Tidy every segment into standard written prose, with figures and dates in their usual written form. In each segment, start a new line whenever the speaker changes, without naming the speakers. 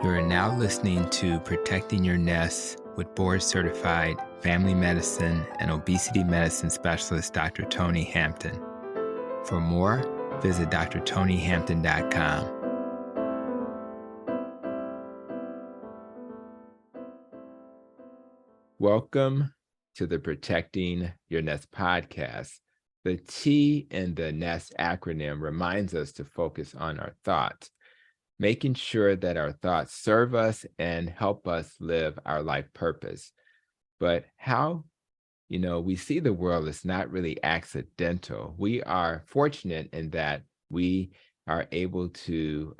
You are now listening to Protecting Your Nest with board-certified family medicine and obesity medicine specialist Dr. Tony Hampton. For more, visit drtonyhampton.com. Welcome to the Protecting Your Nest podcast. The T in the NEST acronym reminds us to focus on our thoughts, making sure that our thoughts serve us and help us live our life purpose. But how, we see the world is not really accidental. We are fortunate in that we are able to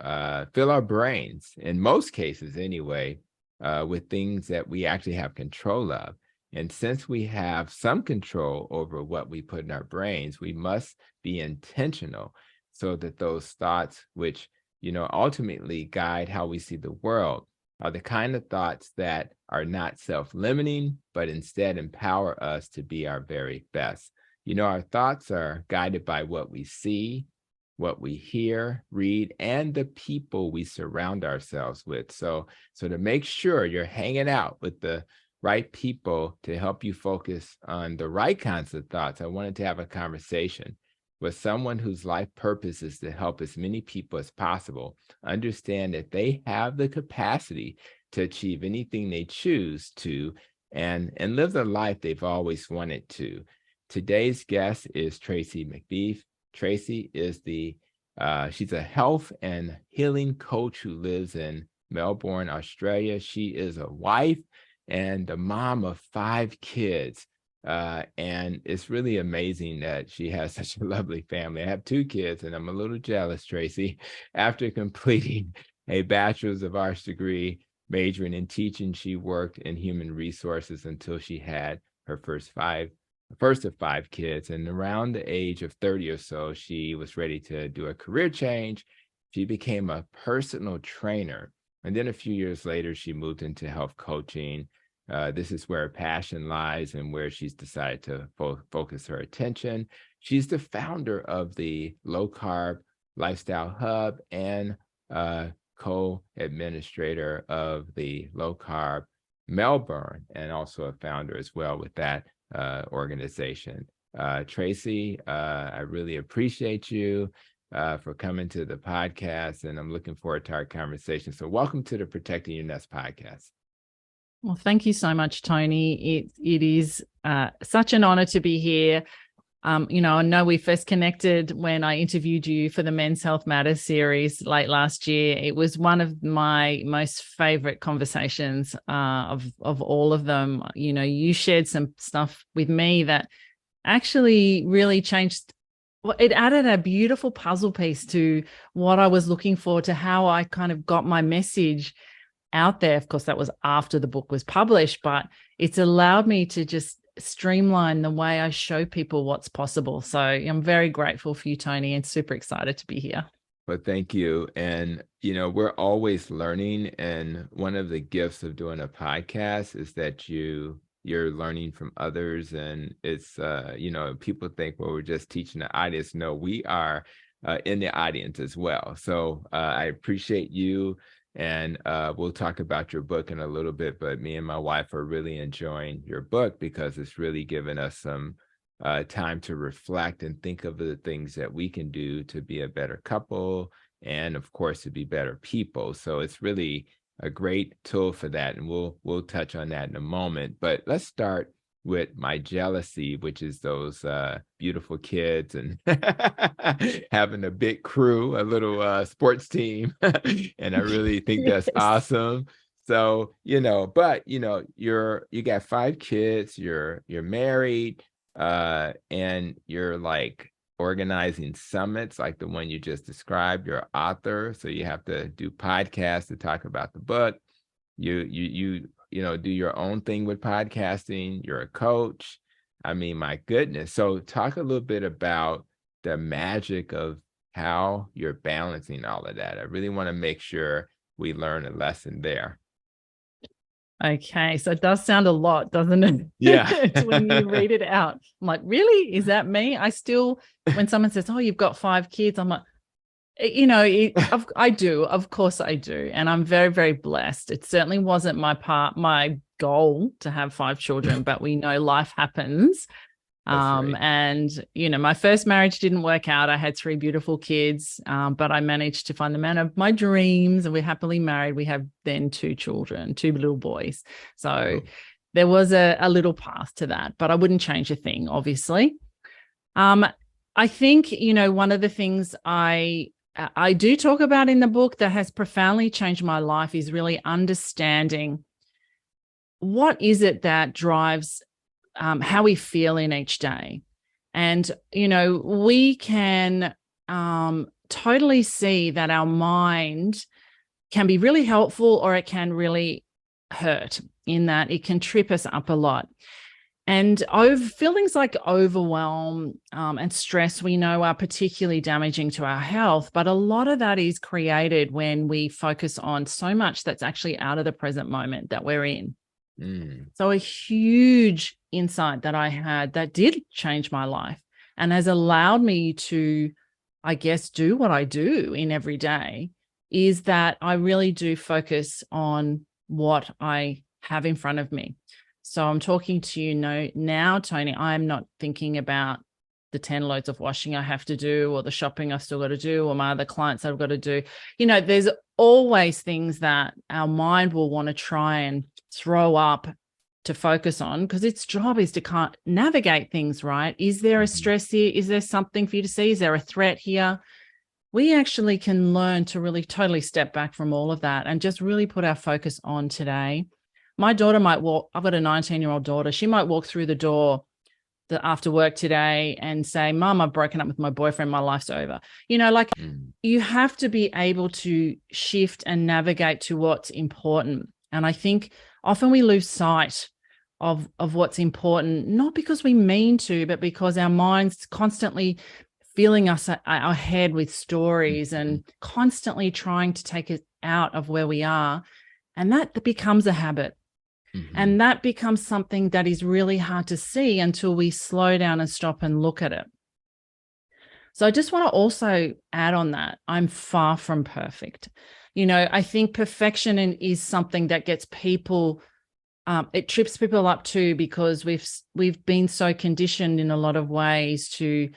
fill our brains, in most cases anyway, with things that we actually have control of. And since we have some control over what we put in our brains, we must be intentional so that those thoughts, which ultimately guide how we see the world, are the kind of thoughts that are not self-limiting, but instead empower us to be our very best. Our thoughts are guided by what we see, what we hear, read, and the people we surround ourselves with. So to make sure you're hanging out with the right people to help you focus on the right kinds of thoughts, I wanted to have a conversation with someone whose life purpose is to help as many people as possible understand that they have the capacity to achieve anything they choose to and live the life they've always wanted to. Today's guest is Tracey McBeath. Tracy is she's a health and healing coach who lives in Melbourne, Australia. She is a wife and the mom of 5 kids. And it's really amazing that she has such a lovely family. I have 2 kids, and I'm a little jealous, Tracy. After completing a bachelor's of arts degree, majoring in teaching, she worked in human resources until she had her first of 5 kids. And around the age of 30 or so, she was ready to do a career change. She became a personal trainer. And then a few years later, she moved into health coaching. This is where her passion lies and where she's decided to focus her attention. She's the founder of the Low Carb Lifestyle Hub and co-administrator of the Low Carb Melbourne, and also a founder as well with that organization. Tracy, I really appreciate you for coming to the podcast, and I'm looking forward to our conversation. So welcome to the Protecting Your Nest podcast.
Well, thank you so much, Tony. It is such an honor to be here. I know we first connected when I interviewed you for the Men's Health Matters series late last year. It was one of my most favorite conversations of all of them. You shared some stuff with me that actually really changed. It added a beautiful puzzle piece to what I was looking for, to how I kind of got my message out there. Of course, that was after the book was published, but it's allowed me to just streamline the way I show people what's possible. So I'm very grateful for you, Tony, and super excited to be here.
Well, thank you. And, we're always learning. And one of the gifts of doing a podcast is that you're learning from others. And it's, people think, well, we're just teaching the audience. No, we are in the audience as well. So I appreciate you. And we'll talk about your book in a little bit, but me and my wife are really enjoying your book because it's really given us some time to reflect and think of the things that we can do to be a better couple and, of course, to be better people. So it's really a great tool for that, and we'll touch on that in a moment. But let's start with my jealousy, which is those beautiful kids and having a big crew, a little sports team. And I really think that's awesome. So, you got 5 kids, you're married, and you're like organizing summits like the one you just described. You're an author, so you have to do podcasts to talk about the book. You do your own thing with podcasting. You're a coach. I mean, my goodness. So talk a little bit about the magic of how you're balancing all of that. I really want to make sure we learn a lesson there.
Okay, so it does sound a lot, doesn't it?
Yeah.
When you read it out. I'm like, really? Is that me? I still, when someone says, oh, you've got 5 kids, I'm like, You know, I do. Of course I do. And I'm very, very blessed. It certainly wasn't my goal to have 5 children, but we know life happens.
That's right.
And, you know, my first marriage didn't work out. I had 3 beautiful kids, but I managed to find the man of my dreams, and we're happily married. We have then 2 children, 2 little boys. So there was a little path to that, but I wouldn't change a thing, obviously. I think, you know, one of the things I do talk about in the book that has profoundly changed my life is really understanding what is it that drives how we feel in each day. And, you know, we can totally see that our mind can be really helpful, or it can really hurt, in that it can trip us up a lot. And feelings like overwhelm and stress, we know, are particularly damaging to our health. But a lot of that is created when we focus on so much that's actually out of the present moment that we're in. So a huge insight that I had that did change my life and has allowed me to, I guess, do what I do in every day is that I really do focus on what I have in front of me. So I'm talking to you now, Tony. I'm not thinking about the 10 loads of washing I have to do, or the shopping I've still got to do, or my other clients I've got to do. You know, there's always things that our mind will want to try and throw up to focus on, because its job is to navigate things, right? Is there a stress here? Is there something for you to see? Is there a threat here? We actually can learn to really totally step back from all of that and just really put our focus on today. My daughter might walk, I've got a 19-year-old daughter. She might walk through the door after work today and say, Mom, I've broken up with my boyfriend. My life's over. You know, like you have to be able to shift and navigate to what's important. And I think often we lose sight of what's important, not because we mean to, but because our mind's constantly filling us our head with stories and constantly trying to take us out of where we are. And that becomes a habit. And that becomes something that is really hard to see until we slow down and stop and look at it. So I just want to also add on that, I'm far from perfect. You know, I think perfection is something that gets people, it trips people up too, because we've been so conditioned in a lot of ways to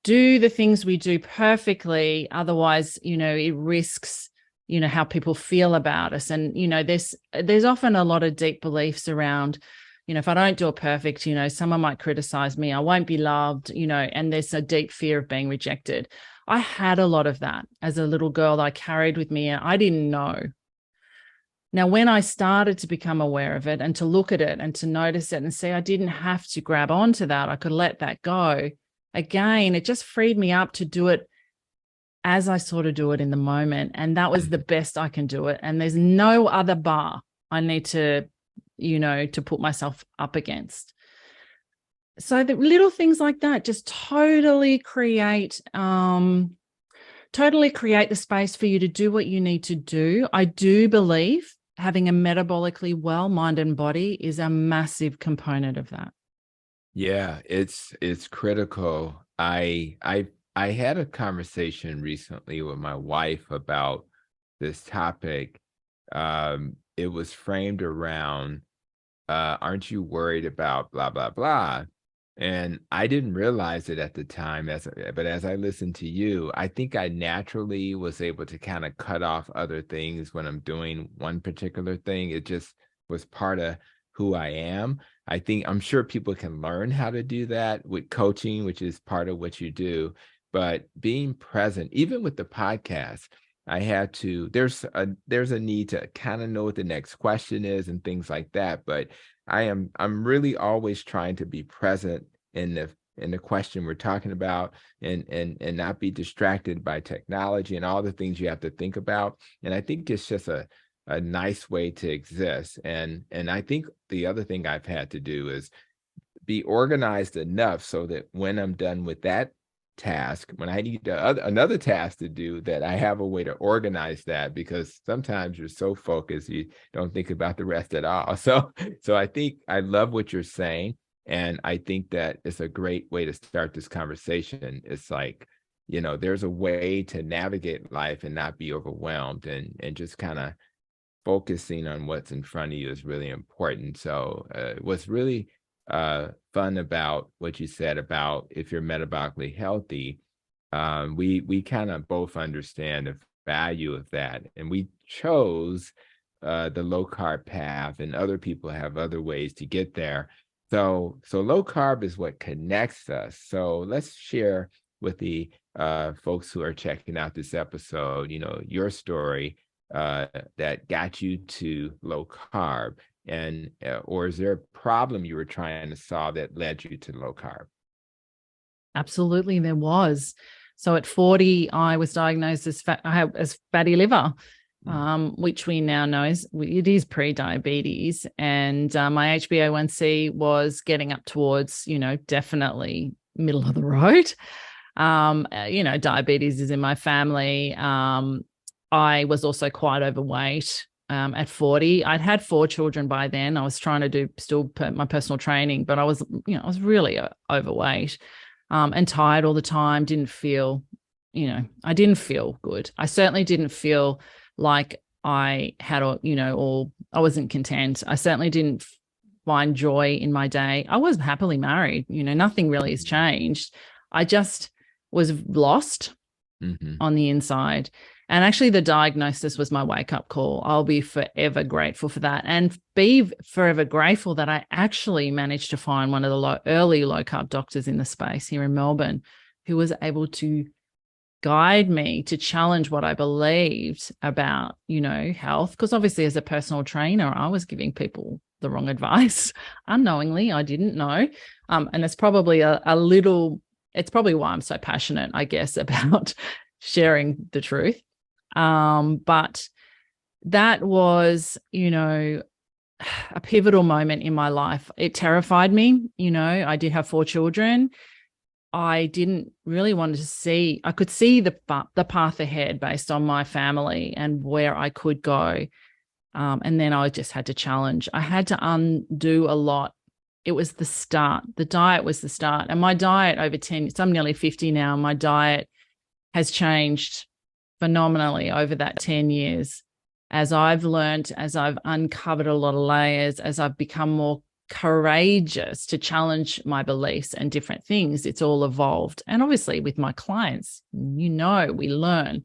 do the things we do perfectly. Otherwise, you know, it risks, you know, how people feel about us. And, you know, there's often a lot of deep beliefs around, you know, if I don't do it perfect, you know, someone might criticize me, I won't be loved, you know, and there's a deep fear of being rejected. I had a lot of that as a little girl that I carried with me, and I didn't know. Now, when I started to become aware of it and to look at it and to notice it and see I didn't have to grab onto that, I could let that go. Again, it just freed me up to do it as I sort of do it in the moment. And that was the best I can do it. And there's no other bar I need to, you know, to put myself up against. So the little things like that just totally create the space for you to do what you need to do. I do believe having a metabolically well mind and body is a massive component of that.
Yeah, it's critical. I had a conversation recently with my wife about this topic. It was framed around, aren't you worried about blah, blah, blah? And I didn't realize it at the time, but as I listened to you, I think I naturally was able to kind of cut off other things when I'm doing one particular thing. It just was part of who I am. I'm sure people can learn how to do that with coaching, which is part of what you do. But being present, even with the podcast, there's a need to kind of know what the next question is and things like that. But I'm really always trying to be present in the question we're talking about, and not be distracted by technology and all the things you have to think about. And I think it's just a nice way to exist. And I think the other thing I've had to do is be organized enough so that when I'm done with that task, when I need another task to do, that I have a way to organize that, because sometimes you're so focused you don't think about the rest at all. So I think I love what you're saying, and I think that it's a great way to start this conversation. It's like, there's a way to navigate life and not be overwhelmed, and just kind of focusing on what's in front of you is really important. So what's really fun about what you said about if you're metabolically healthy, we kind of both understand the value of that, and we chose the low carb path, and other people have other ways to get there. So low carb is what connects us. So let's share with the folks who are checking out this episode, your story that got you to low carb, and or is there a problem you were trying to solve that led you to low carb?
Absolutely, there was. So at 40, I was diagnosed as fatty liver, which we now know it is pre-diabetes, and my HbA1c was getting up towards, definitely middle of the road. Diabetes is in my family. I was also quite overweight at 40. I'd had 4 children by then. I was trying to do still my personal training, but I was really overweight and tired all the time. Didn't feel, I didn't feel good. I certainly didn't feel like I had, or I wasn't content. I certainly didn't find joy in my day. I was happily married. Nothing really has changed. I just was lost on the inside. And actually the diagnosis was my wake-up call. I'll be forever grateful for that, and be forever grateful that I actually managed to find one of the early low-carb doctors in the space here in Melbourne who was able to guide me to challenge what I believed about, health. Because obviously as a personal trainer, I was giving people the wrong advice unknowingly. I didn't know. And it's probably it's probably why I'm so passionate, I guess, about sharing the truth. But that was, a pivotal moment in my life. It terrified me. I did have 4 children. I didn't really want to see, I could see the path ahead based on my family and where I could go. And then I just had to challenge. I had to undo a lot. It was the start. The diet was the start. And my diet over 10, so I'm nearly 50 now. My diet has changed phenomenally over that 10 years. As I've learned, as I've uncovered a lot of layers, as I've become more courageous to challenge my beliefs and different things, it's all evolved. And obviously with my clients, we learn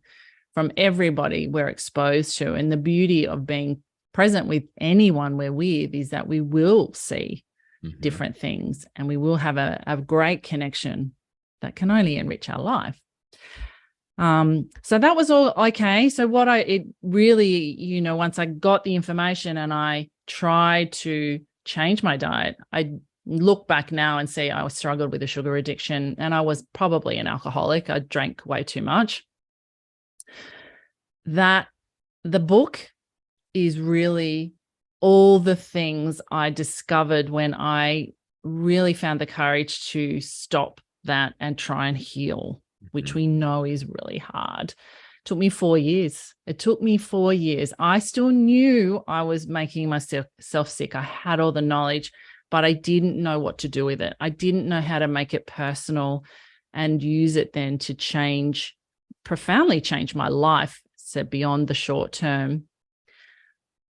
from everybody we're exposed to. And the beauty of being present with anyone we're with is that we will see different things, and we will have a great connection that can only enrich our life. So that was all okay. So it really, once I got the information and I tried to change my diet, I look back now and see I struggled with a sugar addiction, and I was probably an alcoholic. I drank way too much. That the book is really all the things I discovered when I really found the courage to stop that and try and heal, which we know is really hard. It took me 4 years. I still knew I was making myself sick. I had all the knowledge, but I didn't know what to do with it. I didn't know how to make it personal and use it then to profoundly change my life, so beyond the short term.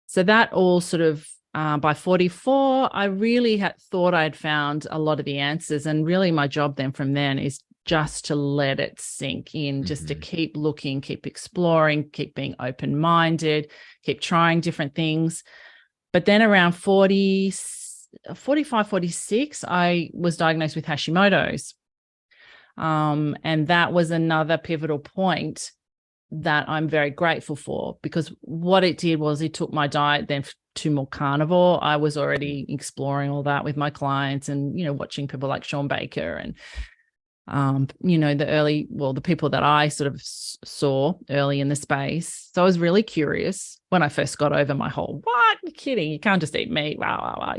So that all sort of, by 44, I really thought I'd found a lot of the answers. And really my job then from then is just to let it sink in, just to keep looking, keep exploring, keep being open-minded, keep trying different things. But then around 45, 46, I was diagnosed with Hashimoto's. And that was another pivotal point that I'm very grateful for, because what it did was it took my diet then to more carnivore. I was already exploring all that with my clients and, watching people like Sean Baker and, the people that I sort of saw early in the space. So I was really curious when I first got over my whole, what? You're kidding. You can't just eat meat. Wow,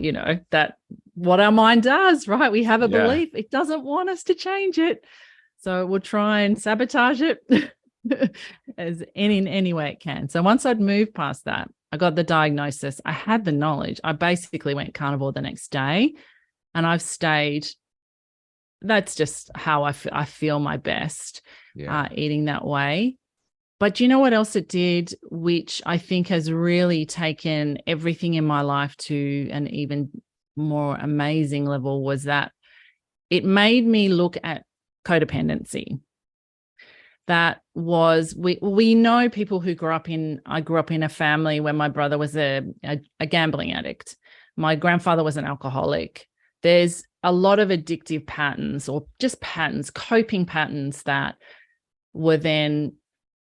that what our mind does, right? We have a belief. It doesn't want us to change it. So we'll try and sabotage it in any way it can. So once I'd moved past that, I got the diagnosis. I had the knowledge. I basically went carnivore the next day, and I've stayed that's just how I feel my best,
Yeah.
eating that way. But you know what else it did, which I think has really taken everything in my life to an even more amazing level, was that it made me look at codependency. That was, we know people who I grew up in a family where my brother was a gambling addict. My grandfather was an alcoholic. There's a lot of addictive patterns, or just patterns, coping patterns, that were then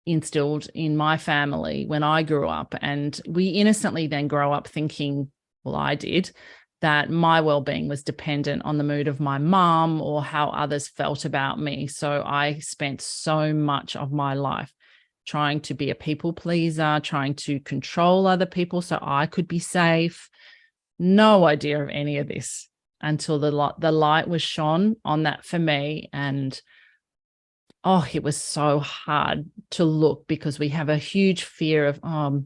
instilled in my family when I grew up. And we innocently then grow up thinking, well, I did, that my well-being was dependent on the mood of my mum or how others felt about me. So I spent so much of my life trying to be a people pleaser, trying to control other people so I could be safe. No idea of any of this until the light was shone on that for me. And oh, it was so hard to look, because we have a huge fear of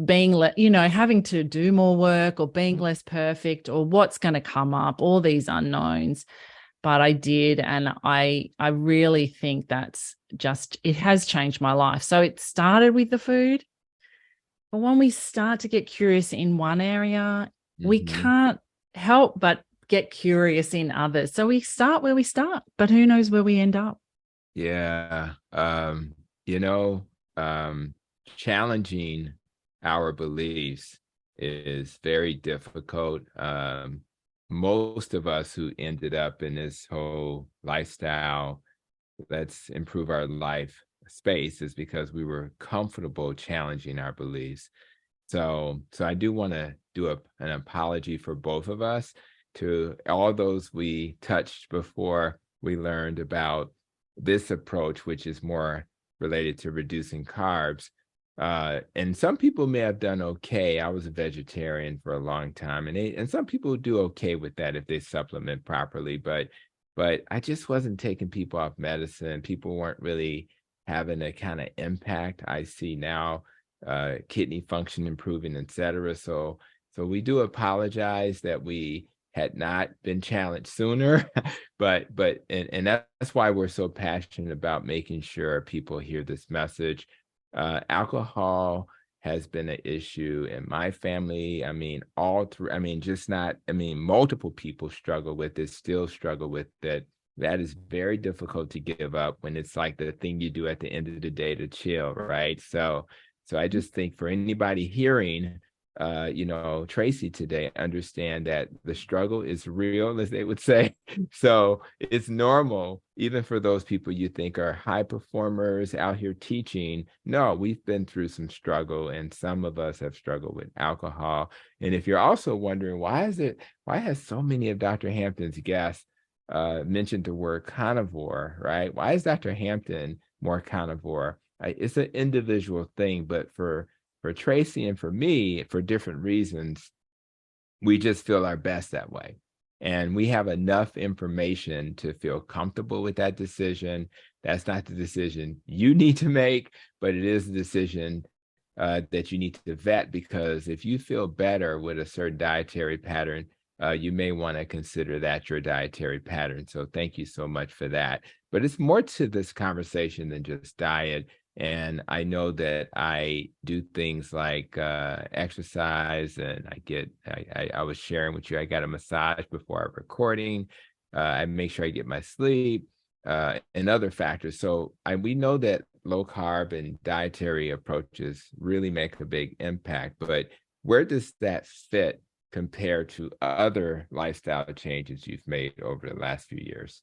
being, having to do more work, or being less perfect, or what's going to come up, all these unknowns. But I did, and I really think that's just, it has changed my life. So it started with the food, but when we start to get curious in one area, we can't help but get curious in others. So we start where we start, but who knows where we end up.
Yeah. You know, challenging our beliefs is very difficult. Most of us who ended up in this whole lifestyle, let's improve our life space, is because we were comfortable challenging our beliefs. So I do want to do an apology for both of us, to all those we touched before we learned about this approach, which is more related to reducing carbs. And some people may have done okay. I was a vegetarian for a long time, and some people do okay with that if they supplement properly. But I just wasn't taking people off medicine. People weren't really having the kind of impact I see now, kidney function improving, et cetera. So we do apologize that we had not been challenged sooner, but that's why we're so passionate about making sure people hear this message. Alcohol has been an issue in my family. I mean, multiple people struggle with it, still struggle with it. That is very difficult to give up when it's like the thing you do at the end of the day to chill, right? So I just think for anybody hearing, Tracy today, understand that the struggle is real, as they would say. So it's normal, even for those people you think are high performers out here teaching. No, we've been through some struggle, and some of us have struggled with alcohol. And if you're also wondering, why has so many of Dr. Hampton's guests mentioned the word carnivore, right? Why is Dr. Hampton more carnivore? It's an individual thing, but for Tracy and for me, for different reasons, we just feel our best that way. And we have enough information to feel comfortable with that decision. That's not the decision you need to make, but it is a decision that you need to vet, because if you feel better with a certain dietary pattern, you may want to consider that your dietary pattern. So thank you so much for that. But it's more to this conversation than just diet. And I know that I do things like exercise, and I was sharing with you, I got a massage before our recording. I make sure I get my sleep, and other factors. So we know that low carb and dietary approaches really make a big impact, but where does that fit compared to other lifestyle changes you've made over the last few years?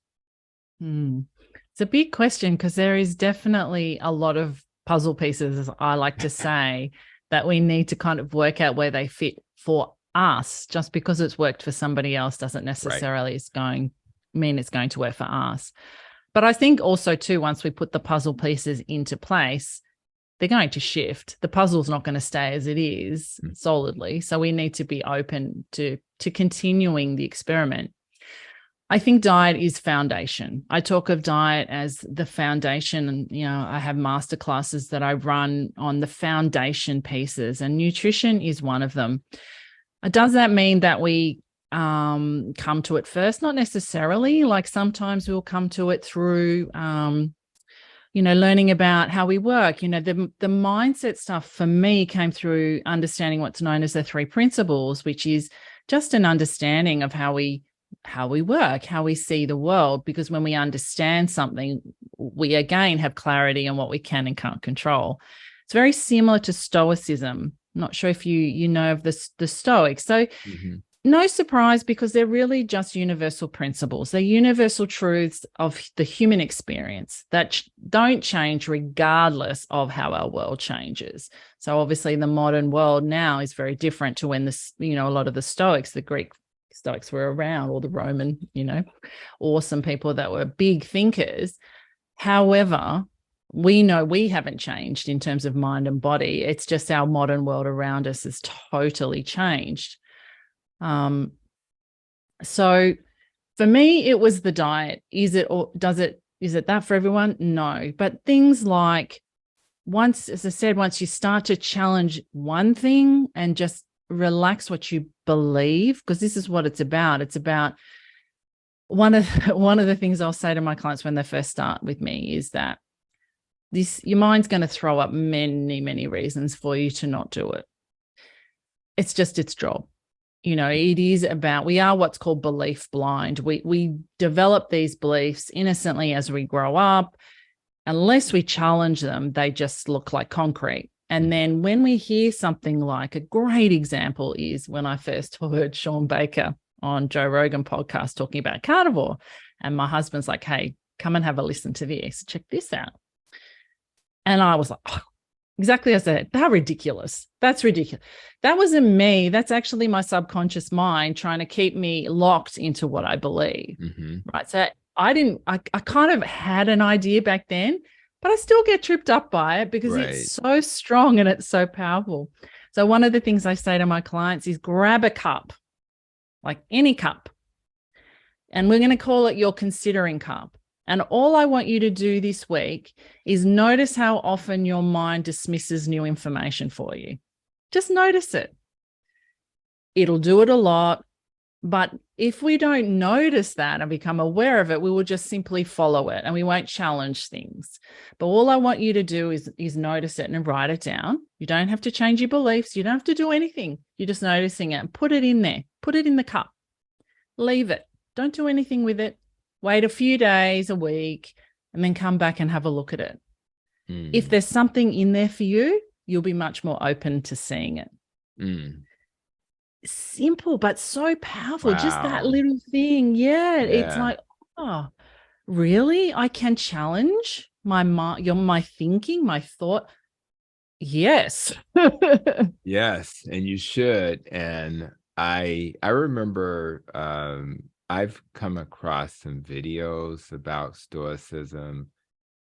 It's a big question, because there is definitely a lot of puzzle pieces, as I like to say, that we need to kind of work out where they fit for us. Just because it's worked for somebody else doesn't necessarily mean it's going to work for us. But I think also too, once we put the puzzle pieces into place, they're going to shift. The puzzle's not going to stay as it is solidly. So we need to be open to continuing the experiment. I think diet is foundation. I talk of diet as the foundation, and I have masterclasses that I run on the foundation pieces, and nutrition is one of them. Does that mean that we come to it first, not necessarily. Like sometimes we'll come to it through learning about how we work. The mindset stuff for me came through understanding what's known as the 3 principles, which is just an understanding of how we work, how we see the world. Because when we understand something, we again have clarity on what we can and can't control. It's very similar to Stoicism. I'm not sure if you know of the Stoics. So no surprise, because they're really just universal principles. They're universal truths of the human experience that don't change regardless of how our world changes. So obviously the modern world now is very different to when a lot of the Stoics, the Greek Stoics were around, or the Roman, awesome people that were big thinkers. However, we know we haven't changed in terms of mind and body. It's just our modern world around us has totally changed. So for me, it was the diet. Is it that for everyone? No. But things like once you start to challenge one thing and just relax what you believe, because this is what it's about. It's about one of the things I'll say to my clients when they first start with me is that your mind's going to throw up many, many reasons for you to not do it. It's just its job. It is about, we are what's called belief blind. We develop these beliefs innocently as we grow up. Unless we challenge them, they just look like concrete. And then when we hear something like, a great example is when I first heard Sean Baker on Joe Rogan podcast talking about carnivore. And my husband's like, hey, come and have a listen to this. Check this out. And I was like, oh, exactly as I said, that's ridiculous. That's ridiculous. That wasn't me. That's actually my subconscious mind trying to keep me locked into what I believe. Right. So I kind of had an idea back then, but I still get tripped up by it because it's so strong and it's so powerful. So one of the things I say to my clients is grab a cup, like any cup, and we're going to call it your considering cup. And all I want you to do this week is notice how often your mind dismisses new information for you. Just notice it. It'll do it a lot. But if we don't notice that and become aware of it, we will just simply follow it and we won't challenge things. But all I want you to do is notice it and write it down. You don't have to change your beliefs. You don't have to do anything. You're just noticing it and put it in there. Put it in the cup. Leave it. Don't do anything with it. Wait a few days, a week, and then come back and have a look at it. If there's something in there for you, you'll be much more open to seeing it. Simple, but so powerful. Wow. Just that little thing. Yeah. It's like, oh, really? I can challenge my mind, my thinking, my thought. Yes.
Yes, and you should. And I remember I've come across some videos about Stoicism.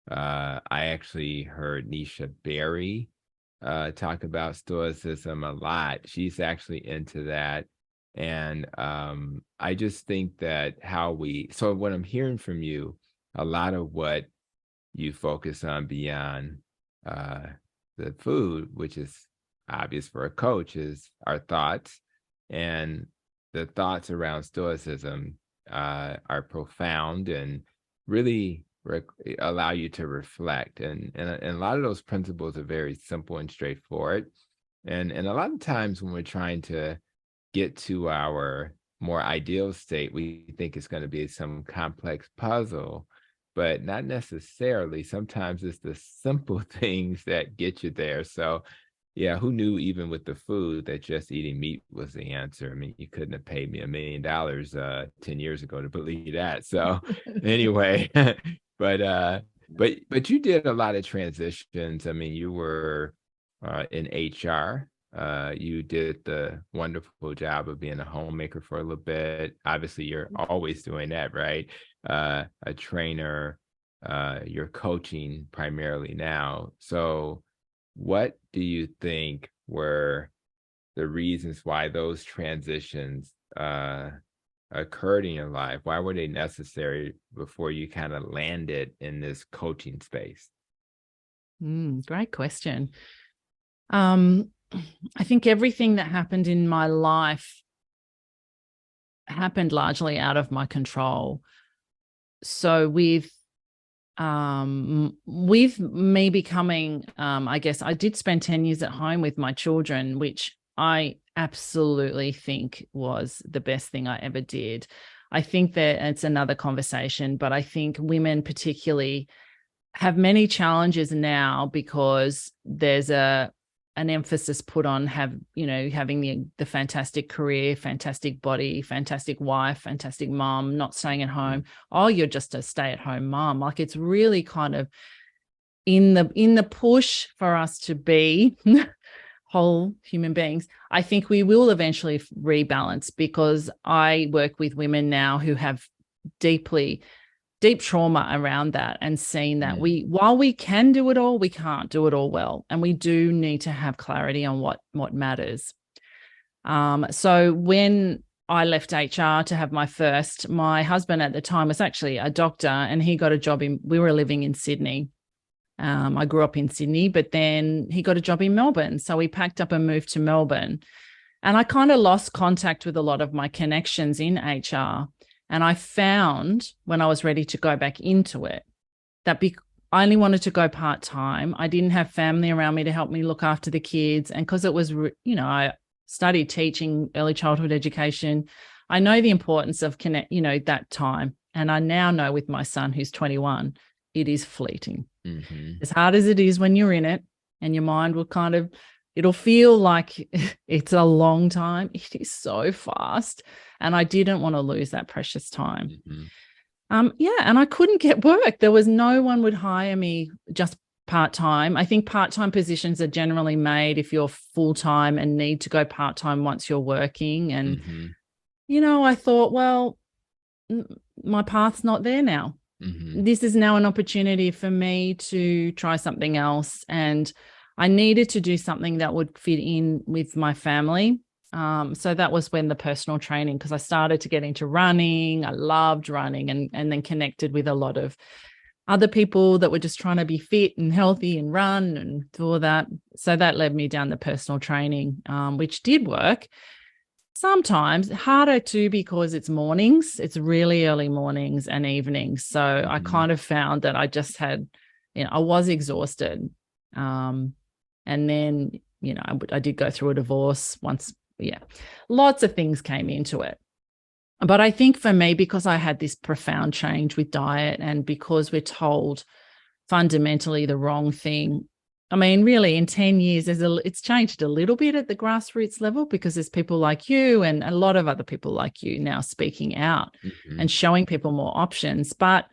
I actually heard Nisha Berry talk about Stoicism a lot. She's actually into that. And I just think that so what I'm hearing from you, a lot of what you focus on beyond the food, which is obvious for a coach, is our thoughts. And the thoughts around Stoicism are profound and really allow you to reflect. And a lot of those principles are very simple and straightforward. And a lot of times when we're trying to get to our more ideal state, we think it's going to be some complex puzzle, but not necessarily. Sometimes it's the simple things that get you there. So yeah, who knew even with the food that just eating meat was the answer? I mean, you couldn't have paid me $1 million 10 years ago to believe that. So anyway, but you did a lot of transitions. I mean, you were in HR. You did the wonderful job of being a homemaker for a little bit. Obviously, you're always doing that, right? A trainer, you're coaching primarily now. So what do you think were the reasons why those transitions occurred in your life? Why were they necessary before you kind of landed in this coaching space?
Great question. I think everything that happened in my life happened largely out of my control. So with me becoming, I guess I did spend 10 years at home with my children, which I absolutely think was the best thing I ever did. I think that it's another conversation, but I think women particularly have many challenges now because there's an emphasis put on having the fantastic career, fantastic body, fantastic wife, fantastic mom, not staying at home. Oh, you're just a stay-at-home mom. Like, it's really kind of in the push for us to be whole human beings. I think we will eventually rebalance, because I work with women now who have deep trauma around that, and seeing that while we can do it all, we can't do it all well. And we do need to have clarity on what matters. So when I left HR to have my husband at the time was actually a doctor, and he got a job we were living in Sydney. I grew up in Sydney, but then he got a job in Melbourne. So we packed up and moved to Melbourne. And I kind of lost contact with a lot of my connections in HR. And I found, when I was ready to go back into it, that I only wanted to go part-time. I didn't have family around me to help me look after the kids. And because it was, I studied teaching early childhood education, I know the importance of that time. And I now know with my son, who's 21, it is fleeting. Mm-hmm. As hard as it is when you're in it, and your mind will it'll feel like it's a long time. It is so fast. And I didn't want to lose that precious time. Mm-hmm. And I couldn't get work. There was no one would hire me just part-time. I think part-time positions are generally made if you're full-time and need to go part-time once you're working. And, I thought, well, my path's not there now. Mm-hmm. This is now an opportunity for me to try something else. And I needed to do something that would fit in with my family. So that was when the personal training, because I started to get into running. I loved running, and then connected with a lot of other people that were just trying to be fit and healthy and run and do all that. So that led me down the personal training, which did work. Sometimes harder too, because it's mornings. It's really early mornings and evenings. So I kind of found that I just had, I was exhausted. And then, I did go through a divorce once. Yeah, lots of things came into it. But I think for me, because I had this profound change with diet, and because we're told fundamentally the wrong thing, I mean, really, in 10 years, it's changed a little bit at the grassroots level, because there's people like you and a lot of other people like you now speaking out and showing people more options. But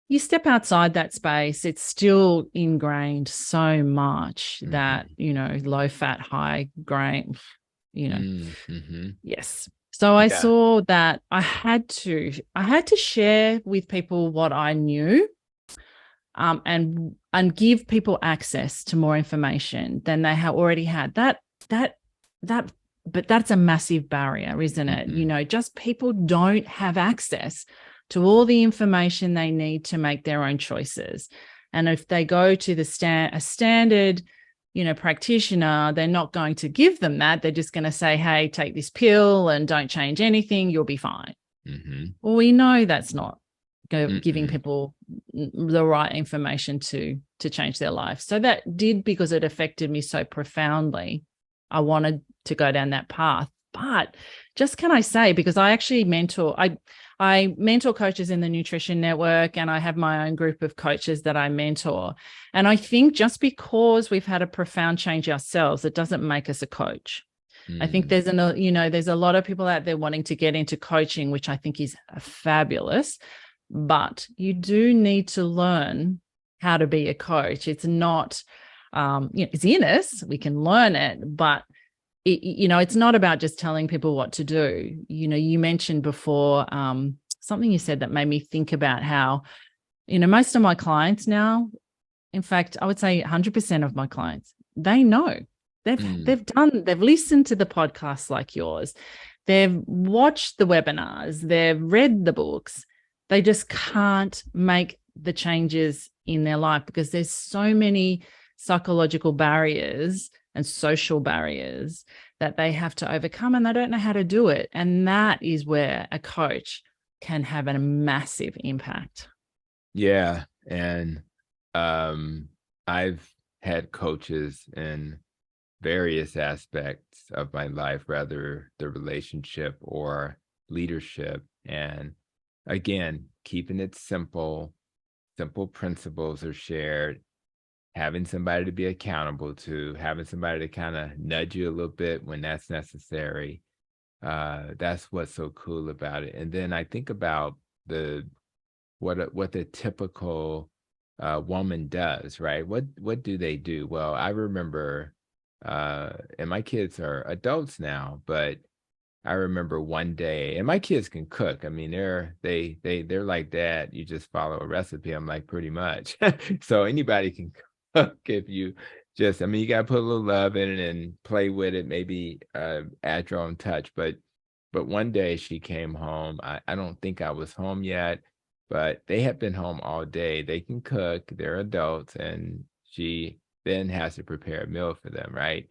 you step outside that space, it's still ingrained so much that, low fat, high grain, yes. So I saw that I had to share with people what I knew, and give people access to more information than they already had. But that's a massive barrier, isn't it? Just people don't have access to all the information they need to make their own choices. And if they go to a standard, practitioner, they're not going to give them that. They're just going to say, hey, take this pill and don't change anything, you'll be fine. Well, we know that's not giving people the right information to change their life. So that did, because it affected me so profoundly, I wanted to go down that path. But just can I say, because I actually I mentor coaches in the Nutrition Network, and I have my own group of coaches that I mentor. And I think just because we've had a profound change ourselves, it doesn't make us a coach. I think there's a lot of people out there wanting to get into coaching, which I think is fabulous, but you do need to learn how to be a coach. It's not, it's in us, we can learn it, but it's not about just telling people what to do. You mentioned before something you said that made me think about how, most of my clients now, in fact, I would say 100% of my clients, they know. They've listened to the podcasts like yours. They've watched the webinars. They've read the books. They just can't make the changes in their life because there's so many psychological barriers and social barriers that they have to overcome, and they don't know how to do it. And that is where a coach can have a massive impact.
Yeah. And I've had coaches in various aspects of my life, rather the relationship or leadership. And again, keeping it simple, simple principles are shared, having somebody to be accountable to, having somebody to kind of nudge you a little bit when that's necessary. That's what's so cool about it. And then I think about what the typical woman does, right? What do they do? Well, I remember, and my kids are adults now, but I remember one day, and my kids can cook. I mean, they're like, Dad, you just follow a recipe. I'm like, pretty much. So anybody can cook if you just, I mean, you gotta put a little love in it and play with it, maybe add your own touch. But one day she came home. I don't think I was home yet, but they have been home all day. They can cook, they're adults, and she then has to prepare a meal for them, right?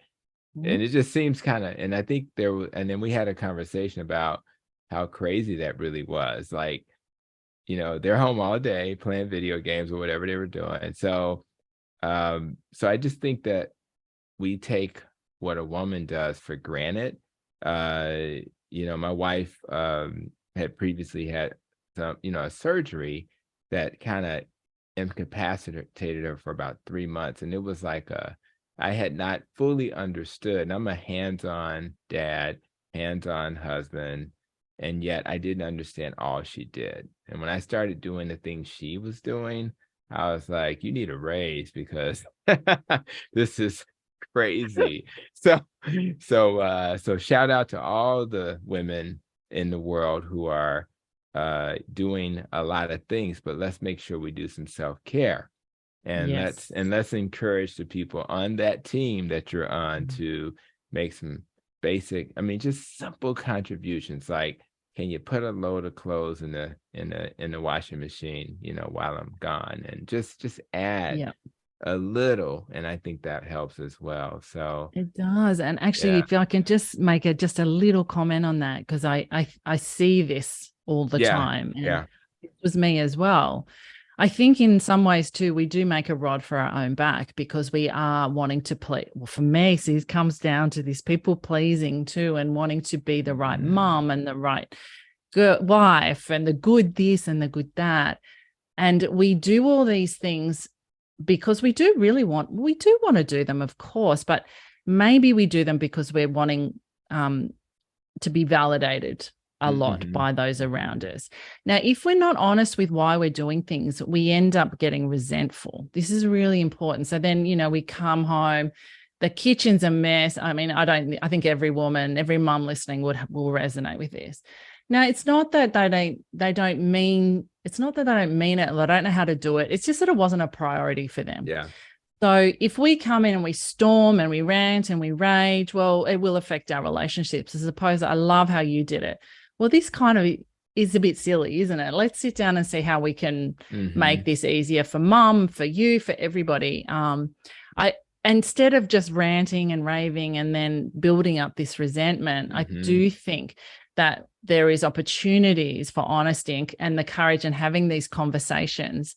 And it just seems kind of, and I think and then we had a conversation about how crazy that really was. Like, they're home all day playing video games or whatever they were doing. So I just think that we take what a woman does for granted. My wife had previously had some, a surgery that kind of incapacitated her for about 3 months. And it was like I had not fully understood. And I'm a hands-on dad, hands-on husband, and yet I didn't understand all she did. And when I started doing the things she was doing, I was like, you need a raise because this is crazy. So shout out to all the women in the world who are doing a lot of things, but let's make sure we do some self-care. And
Yes.
let's encourage the people on that team that you're on to make some basic, I mean, just simple contributions. Like, can you put a load of clothes in the washing machine, while I'm gone, and just add
Yeah.
a little, and I think that helps as well. So
It does. And actually,
yeah,
if I can just make just a little comment on that, because I see this all the
yeah,
time, and
yeah,
it was me as well. I think in some ways too, we do make a rod for our own back because we are wanting to play. Well, for me, see, it comes down to this people pleasing too, and wanting to be the right mom and the right wife and the good this and the good that. And we do all these things because we do want to do them, of course, but maybe we do them because we're wanting to be validated a lot by those around us. Now, if we're not honest with why we're doing things, we end up getting resentful. This is really important. So then, we come home, the kitchen's a mess. I mean, I think every woman, every mom listening will resonate with this. Now, it's not that they don't mean it, or they don't know how to do it. It's just that it wasn't a priority for them.
yeah.
So if we come in and we storm and we rant and we rage, well, it will affect our relationships. As opposed to, I love how you did it. Well, this kind of is a bit silly, isn't it? Let's sit down and see how we can make this easier for mom, for you, for everybody. Instead of just ranting and raving and then building up this resentment, I do think that there is opportunities for honesty and the courage and having these conversations.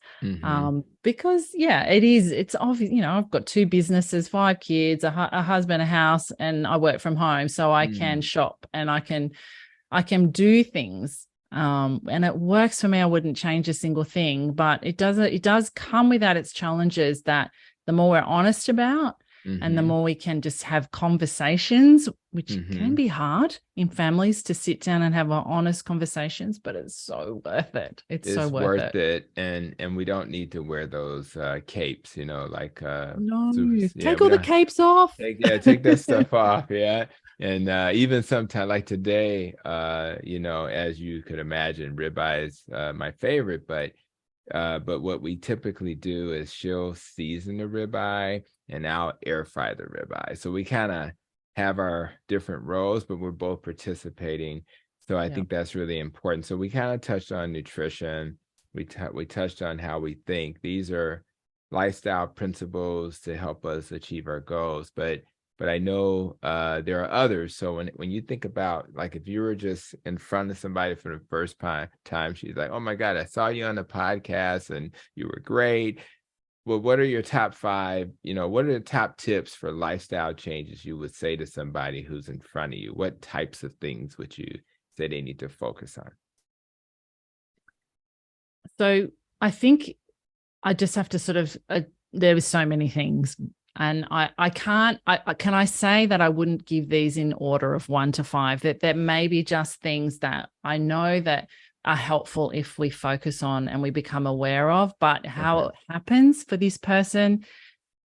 Because it's obvious, I've got 2 businesses, 5 kids, a husband, a house, and I work from home. So I can shop and I can do things. And it works for me. I wouldn't change a single thing, but it does come without its challenges that the more we're honest about, and the more we can just have conversations, which can be hard in families to sit down and have honest conversations, but it's so worth it. It's so worth it.
And we don't need to wear those capes, like
No,
yeah,
take
we
all the
don't
capes off.
take that stuff off. Yeah. And even sometimes like today, as you could imagine, ribeye is my favorite, but what we typically do is she'll season the ribeye and I'll air fry the ribeye. So we kind of have our different roles, but we're both participating. So I think that's really important. So we kind of touched on nutrition. We touched on how we think. These are lifestyle principles to help us achieve our goals. But but I know there are others. So when you think about, like, if you were just in front of somebody for the first time, she's like, "Oh my God, I saw you on the podcast and you were great." Well, what are your top 5, what are the top tips for lifestyle changes you would say to somebody who's in front of you? What types of things would you say they need to focus on?
So I think I just have to sort of, there was so many things. And I can't, can I say that I wouldn't give these in order of 1 to 5, that may be just things that I know that are helpful if we focus on and we become aware of, but how it happens for this person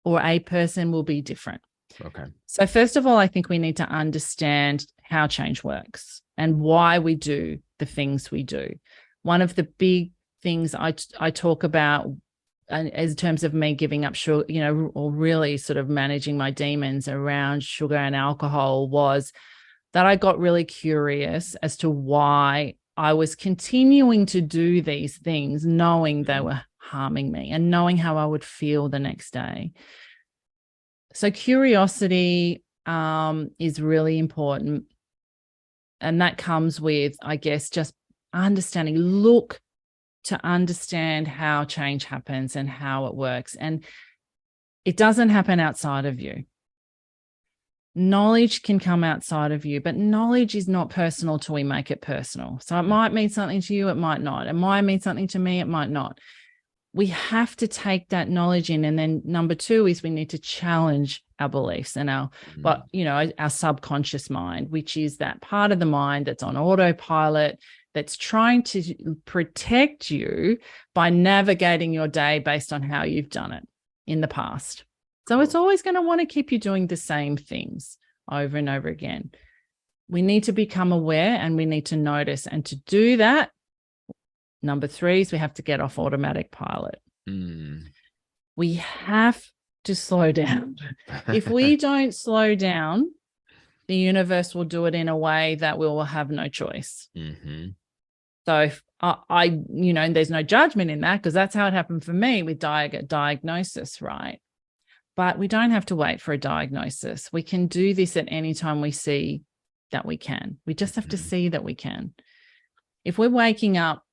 or a person will be different.
Okay.
So first of all, I think we need to understand how change works and why we do the things we do. One of the big things I talk about in terms of me giving up sugar, or really sort of managing my demons around sugar and alcohol, was that I got really curious as to why I was continuing to do these things, knowing they were harming me and knowing how I would feel the next day. So curiosity is really important. And that comes with, I guess, just understanding, look to understand how change happens and how it works. And it doesn't happen outside of you. Knowledge can come outside of you, but knowledge is not personal till we make it personal. So it might mean something to you, it might not. It might mean something to me, it might not. We have to take that knowledge in. And then number 2 is we need to challenge our beliefs and our subconscious mind, which is that part of the mind that's on autopilot, that's trying to protect you by navigating your day based on how you've done it in the past. So it's always going to want to keep you doing the same things over and over again. We need to become aware and we need to notice. And to do that, number 3 is we have to get off automatic pilot. We have to slow down. If we don't slow down, the universe will do it in a way that we will have no choice. So if there's no judgment in that, because that's how it happened for me with diagnosis, right? But we don't have to wait for a diagnosis. We can do this at any time we see that we can. We just have to see that we can. If we're waking up,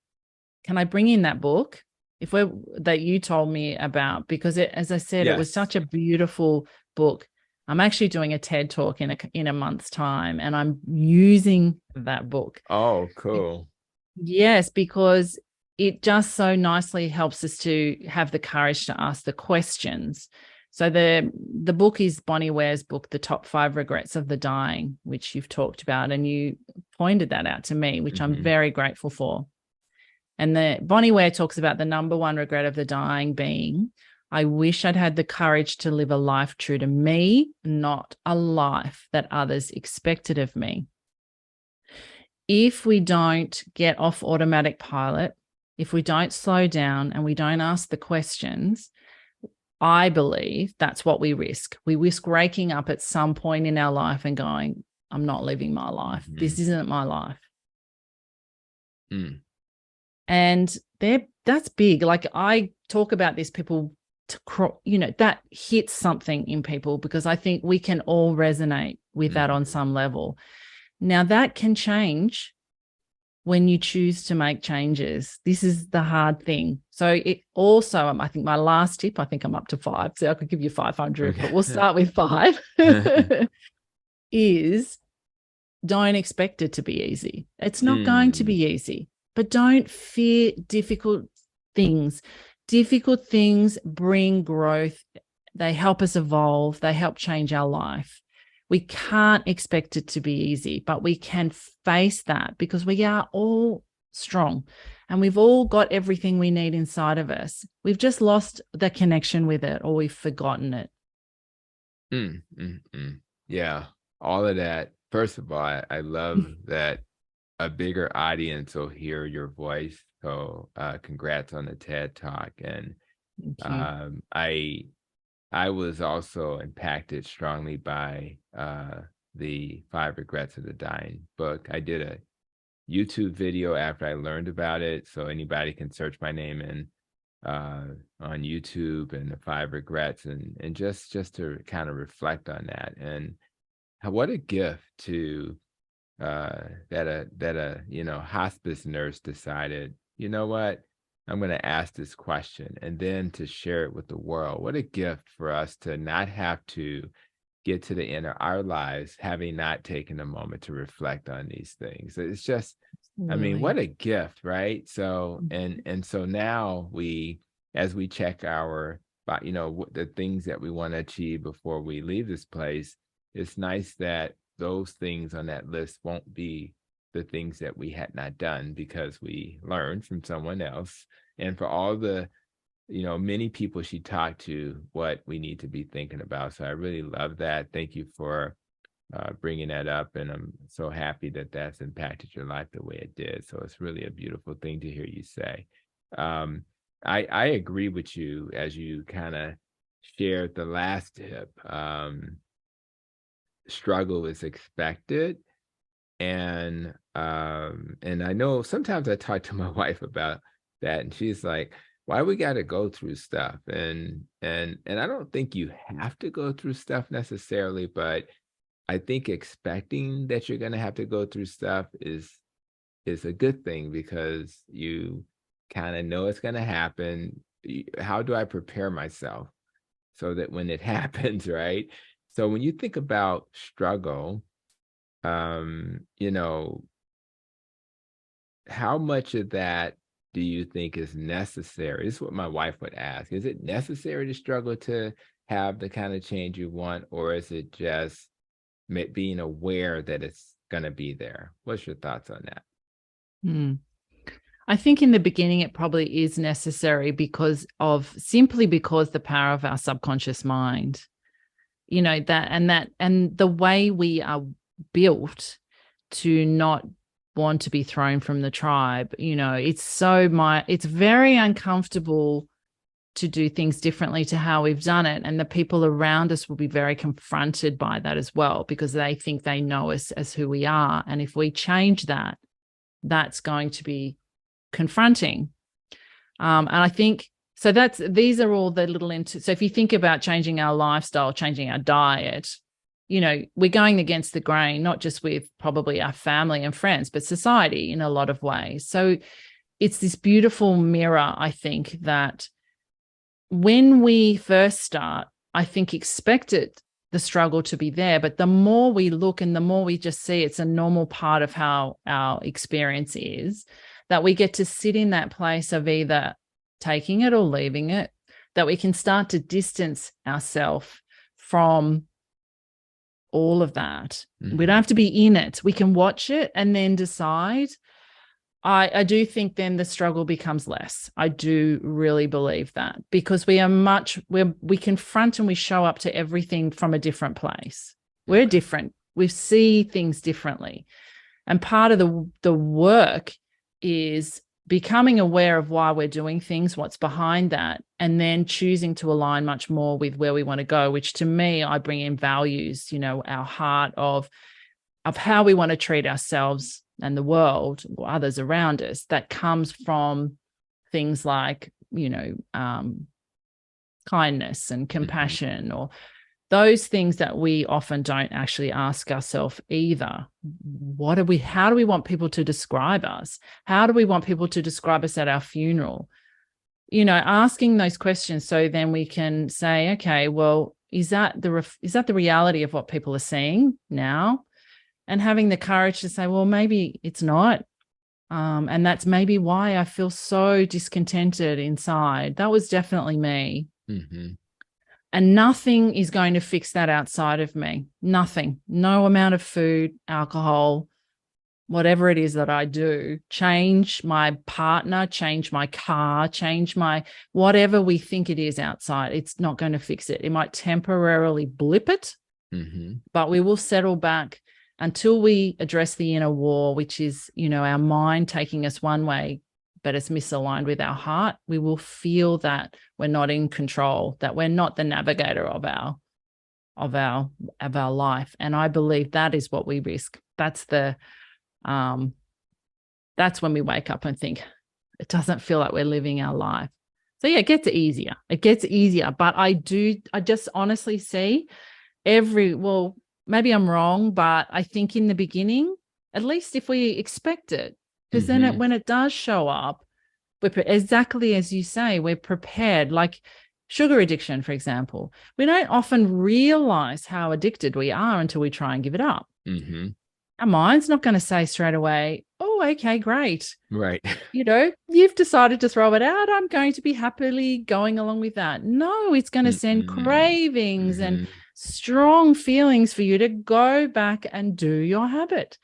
can I bring in that book? That you told me about, because as I said, It was such a beautiful book. I'm actually doing a TED talk in a month's time, and I'm using that book.
Oh, cool.
Yes, because it just so nicely helps us to have the courage to ask the questions. So the book is Bonnie Ware's book, The Top 5 Regrets of the Dying, which you've talked about, and you pointed that out to me, which I'm very grateful for. And the Bonnie Ware talks about the number 1 regret of the dying being, I wish I'd had the courage to live a life true to me, not a life that others expected of me. If we don't get off automatic pilot, if we don't slow down and we don't ask the questions, I believe that's what we risk. We risk waking up at some point in our life and going, I'm not living my life. This isn't my life. And that's big. Like, I talk about this, people, that hits something in people, because I think we can all resonate with that on some level. Now, that can change when you choose to make changes. This is the hard thing. So it also, I think my last tip, I think I'm up to 5, so I could give you 500, but we'll start with 5, is don't expect it to be easy. It's not going to be easy, but don't fear difficult things. Difficult things bring growth. They help us evolve. They help change our life. We can't expect it to be easy, but we can face that, because we are all strong and we've all got everything we need inside of us. We've just lost the connection with it, or we've forgotten it.
Yeah, all of that. First of all, I love that a bigger audience will hear your voice. So congrats on the TED Talk. And I was also impacted strongly by the 5 Regrets of the Dying book. I did a YouTube video after I learned about it, so anybody can search my name in on YouTube and the Five Regrets, and just to kind of reflect on that, and what a gift to that a hospice nurse decided, you know what, I'm going to ask this question, and then to share it with the world. What a gift for us to not have to get to the end of our lives having not taken a moment to reflect on these things. It's just, I mean, what a gift, right? So, and so now as we check our, the things that we want to achieve before we leave this place, it's nice that those things on that list won't be the things that we had not done because we learned from someone else. And for all the, many people she talked to, what we need to be thinking about. So I really love that. Thank you for bringing that up. And I'm so happy that that's impacted your life the way it did. So it's really a beautiful thing to hear you say. I agree with you as you kind of shared the last tip. Struggle is expected. And I know sometimes I talk to my wife about that, and she's like, why we got to go through stuff? And I don't think you have to go through stuff necessarily, but I think expecting that you're going to have to go through stuff is a good thing, because you kind of know it's going to happen. How do I prepare myself so that when it happens, right? So when you think about struggle, how much of that do you think is necessary? This is what my wife would ask. Is it necessary to struggle to have the kind of change you want, or is it just being aware that it's going to be there? What's your thoughts on that?
I think in the beginning it probably is necessary because the power of our subconscious mind, and the way we are built to not want to be thrown from the tribe. It's very uncomfortable to do things differently to how we've done it. And the people around us will be very confronted by that as well, because they think they know us as who we are. And if we change that, that's going to be confronting. And I think, so these are all the little, so if you think about changing our lifestyle, changing our diet, we're going against the grain, not just with probably our family and friends, but society in a lot of ways. So it's this beautiful mirror, I think, that when we first start, I think the struggle to be there. But the more we look and the more we just see it's a normal part of how our experience is, that we get to sit in that place of either taking it or leaving it, that we can start to distance ourselves from all of that. Mm-hmm. We don't have to be in it. We can watch it and then decide. I do think then the struggle becomes less. I do really believe that, because we confront and we show up to everything from a different place. We're different. We see things differently. And part of the work is becoming aware of why we're doing things, what's behind that, and then choosing to align much more with where we want to go, which to me, I bring in values, our heart of how we want to treat ourselves and the world or others around us. That comes from things like, kindness and compassion, mm-hmm. or those things that we often don't actually ask ourselves either. How do we want people to describe us? How do we want people to describe us at our funeral? Asking those questions, so then we can say, okay, well, is that the reality of what people are seeing now? And having the courage to say, well, maybe it's not. And that's maybe why I feel so discontented inside. That was definitely me. Mm-hmm. And nothing is going to fix that outside of me. Nothing. No amount of food, alcohol, whatever it is that I do, change my partner, change my car, change my whatever we think it is outside. It's not going to fix it. It might temporarily blip it, mm-hmm. but we will settle back until we address the inner war, which is, our mind taking us one way, but it's misaligned with our heart. We will feel that we're not in control, that we're not the navigator of our life. And I believe that is what we risk. That's when we wake up and think, it doesn't feel like we're living our life. So yeah, it gets easier. It gets easier. But I just honestly see well, maybe I'm wrong, but I think in the beginning, at least if we expect it, because then when it does show up, exactly as you say, we're prepared. Like sugar addiction, for example, we don't often realize how addicted we are until we try and give it up. Our mind's not going to say straight away, oh, okay, great.
Right.
You've decided to throw it out. I'm going to be happily going along with that. No, it's going to send cravings and strong feelings for you to go back and do your habit.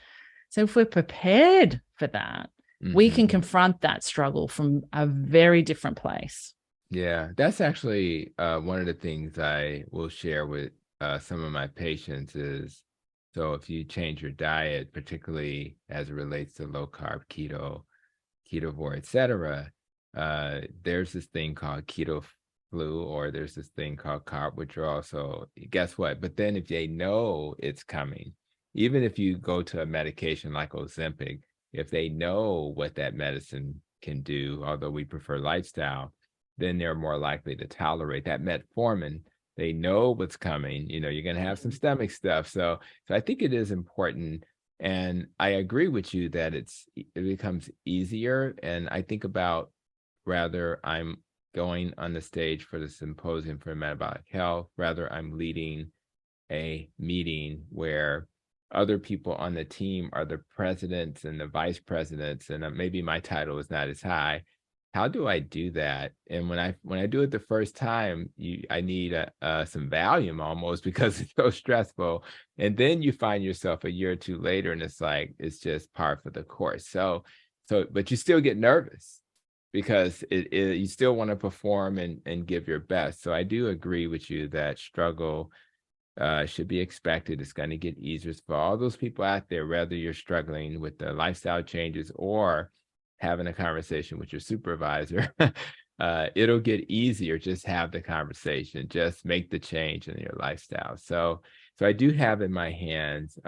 So if we're prepared for that, we can confront that struggle from a very different place.
Yeah, that's actually one of the things I will share with some of my patients is, so if you change your diet, particularly as it relates to low carb, keto, ketovore, etc., there's this thing called keto flu, or there's this thing called carb withdrawal. So guess what? But then if they know it's coming, even if you go to a medication like Ozempic, if they know what that medicine can do, although we prefer lifestyle, then they're more likely to tolerate that. Metformin, they know what's coming. You're going to have some stomach stuff. So I think it is important. And I agree with you that it becomes easier. And I think about, rather I'm going on the stage for the Symposium for Metabolic Health, rather I'm leading a meeting where other people on the team are the presidents and the vice presidents, and maybe my title is not as high. How do I do that? And when I do it the first time, I need some Valium almost, because it's so stressful. And then you find yourself a year or two later, and it's just par for the course. So, but you still get nervous because you still want to perform and give your best. So I do agree with you that struggle should be expected. It's going to get easier for all those people out there, whether you're struggling with the lifestyle changes or having a conversation with your supervisor. It'll get easier. Just have the conversation, just make the change in your lifestyle. So I do have in my hands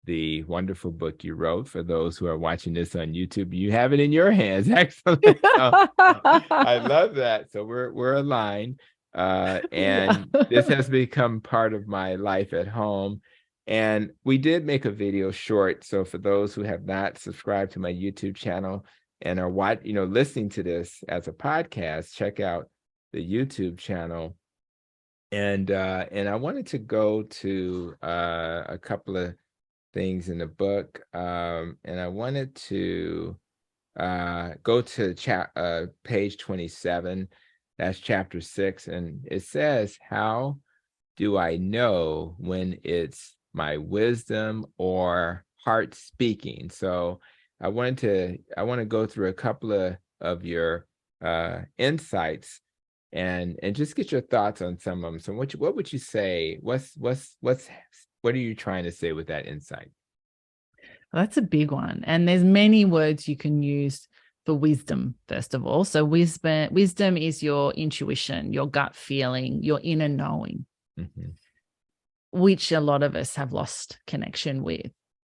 the wonderful book you wrote. For those who are watching this on YouTube, you have it in your hands. Excellent. I love that. So we're aligned. And this has become part of my life at home. And we did make a video short. So for those who have not subscribed to my YouTube channel and are listening to this as a podcast, check out the YouTube channel. And I wanted to go to a couple of things in the book. And I wanted to go to page 27. That's chapter 6. And it says, how do I know when it's my wisdom or heart speaking? So I want to go through a couple of your insights and just get your thoughts on some of them. So what would you say? What are you trying to say with that insight?
Well, that's a big one. And there's many words you can use for wisdom, first of all. So wisdom is your intuition, your gut feeling, your inner knowing, which a lot of us have lost connection with.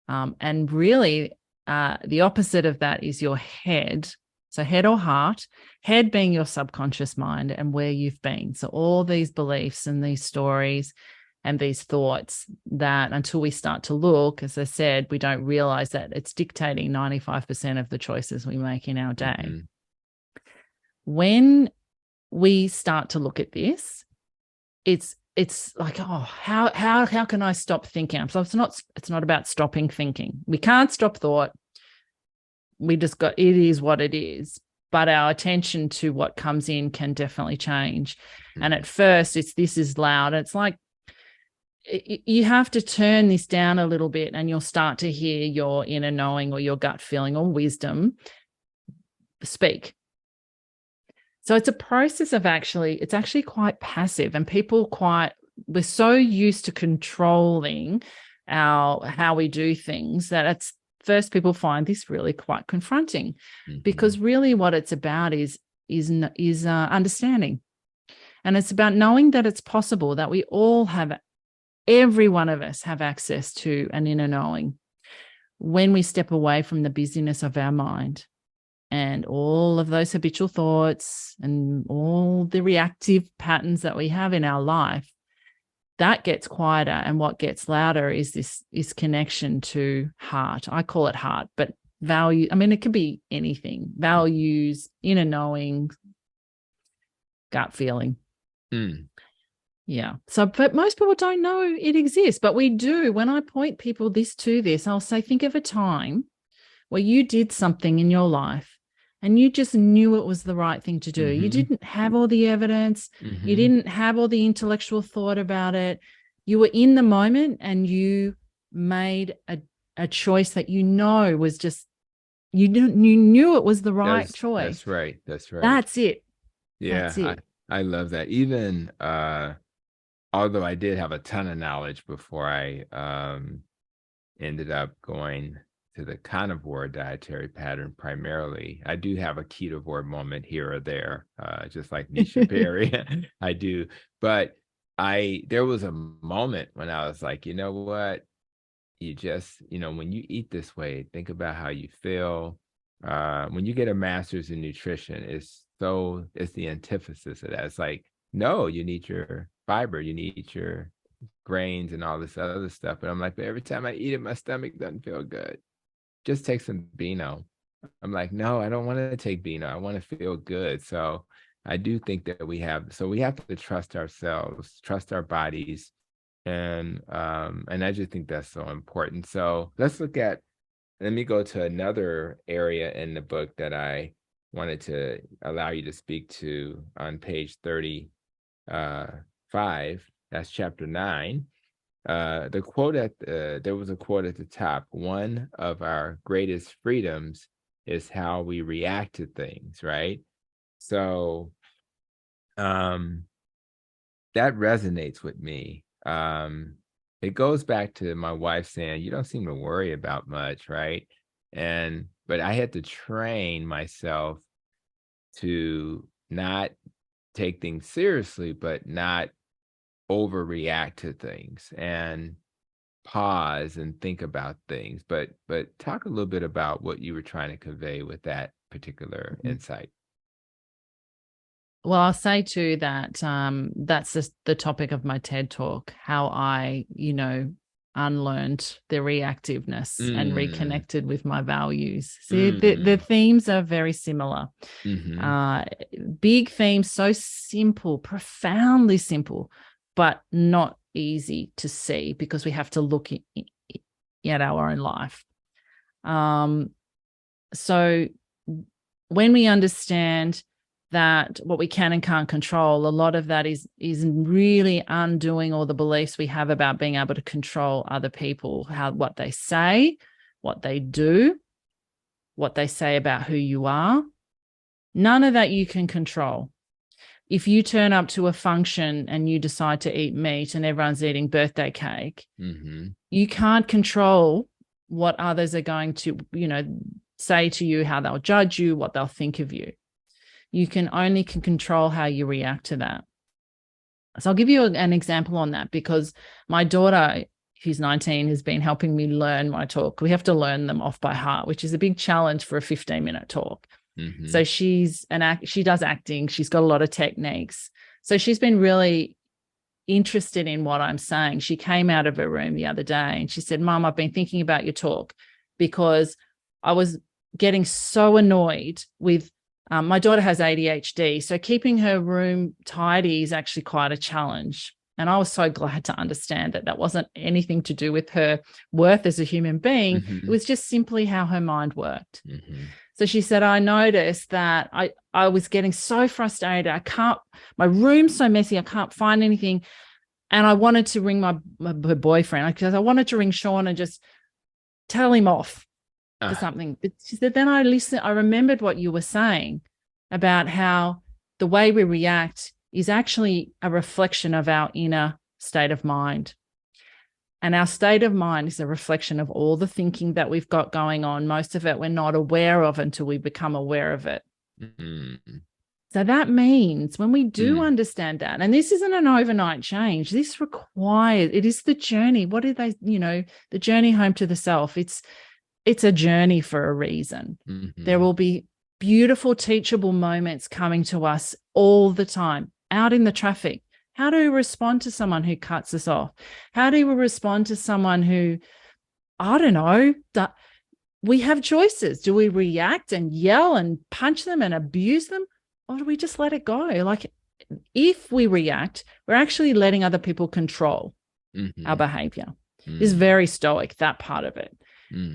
And really, the opposite of that is your head. So head or heart, head being your subconscious mind and where you've been. So all these beliefs and these stories and these thoughts that, until we start to look, as I said, we don't realize that it's dictating 95% of the choices we make in our day. When we start to look at this, it's like, oh, how can I stop thinking? So it's not about stopping thinking. We can't stop thought. It is what it is. But our attention to what comes in can definitely change. And at first, this is loud. It's like, you have to turn this down a little bit and you'll start to hear your inner knowing or your gut feeling or wisdom speak. So it's a process of it's actually quite passive, and we're so used to controlling how we do things that at first people find this really quite confronting, because really what it's about is understanding. And it's about knowing that it's possible, that we all have, every one of us have access to an inner knowing when we step away from the busyness of our mind and all of those habitual thoughts and all the reactive patterns that we have in our life, that gets quieter. And what gets louder is this connection to heart. I call it heart, but value, I mean, it could be anything. Values, inner knowing, gut feeling. Yeah. So, but most people don't know it exists, but we do. When I point people to this, I'll say, think of a time where you did something in your life and you just knew it was the right thing to do. You didn't have all the evidence. You didn't have all the intellectual thought about it. You were in the moment and you made a choice that was just, you knew it was the right choice.
That's right. That's right.
That's it.
Yeah.
That's it.
I love that. Even, although I did have a ton of knowledge before I ended up going to the carnivore dietary pattern primarily, I do have a ketovore moment here or there, just like Nisha Perry. I do. But there was a moment when I was like, you know what? You just, when you eat this way, think about how you feel. When you get a master's in nutrition, it's the antithesis of that. It's like, no, you need your fiber, you need your grains and all this other stuff. But I'm like, but every time I eat it, my stomach doesn't feel good. Just take some Beano. I'm like, no, I don't want to take Beano. I want to feel good. So I do think that we have to trust ourselves, trust our bodies. And I just think that's so important. So let me go to another area in the book that I wanted to allow you to speak to on page 35. That's chapter 9. There was a quote at the top. One of our greatest freedoms is how we react to things, right? So that resonates with me. It goes back to my wife saying, you don't seem to worry about much, right? But I had to train myself to not take things seriously, but not overreact to things and pause and think about things. But talk a little bit about what you were trying to convey with that particular insight.
Well, I'll say too that that's just the topic of my TED talk, how I, unlearned the reactiveness and reconnected with my values. See, the themes are very similar. Big themes, so simple, profoundly simple, but not easy to see because we have to look at our own life. So when we understand that what we can and can't control, a lot of that is really undoing all the beliefs we have about being able to control other people, what they say, what they do, what they say about who you are. None of that you can control. If you turn up to a function and you decide to eat meat and everyone's eating birthday cake, you can't control what others are going to, say to you, how they'll judge you, what they'll think of you. You can only control how you react to that. So I'll give you an example on that because my daughter, who's 19, has been helping me learn my talk. We have to learn them off by heart, which is a big challenge for a 15-minute talk. So she does acting. She's got a lot of techniques. So she's been really interested in what I'm saying. She came out of her room the other day and she said, Mom, I've been thinking about your talk because I was getting so annoyed with my daughter has ADHD, so keeping her room tidy is actually quite a challenge. And I was so glad to understand that wasn't anything to do with her worth as a human being. It was just simply how her mind worked. So she said, I noticed that I was getting so frustrated. My room's so messy, I can't find anything. And I wanted to ring my boyfriend because I wanted to ring Sean and just tell him off for something. But she said, then I remembered what you were saying about how the way we react is actually a reflection of our inner state of mind. And our state of mind is a reflection of all the thinking that we've got going on. Most of it we're not aware of until we become aware of it. So that means when we do understand that, and this isn't an overnight change, it is the journey. What do they, the journey home to the self? It's a journey for a reason. There will be beautiful, teachable moments coming to us all the time out in the traffic. How do we respond to someone who cuts us off? How do we respond to someone who, I don't know, we have choices. Do we react and yell and punch them and abuse them? Or do we just let it go? Like, if we react, we're actually letting other people control our behavior. It's very stoic, that part of it.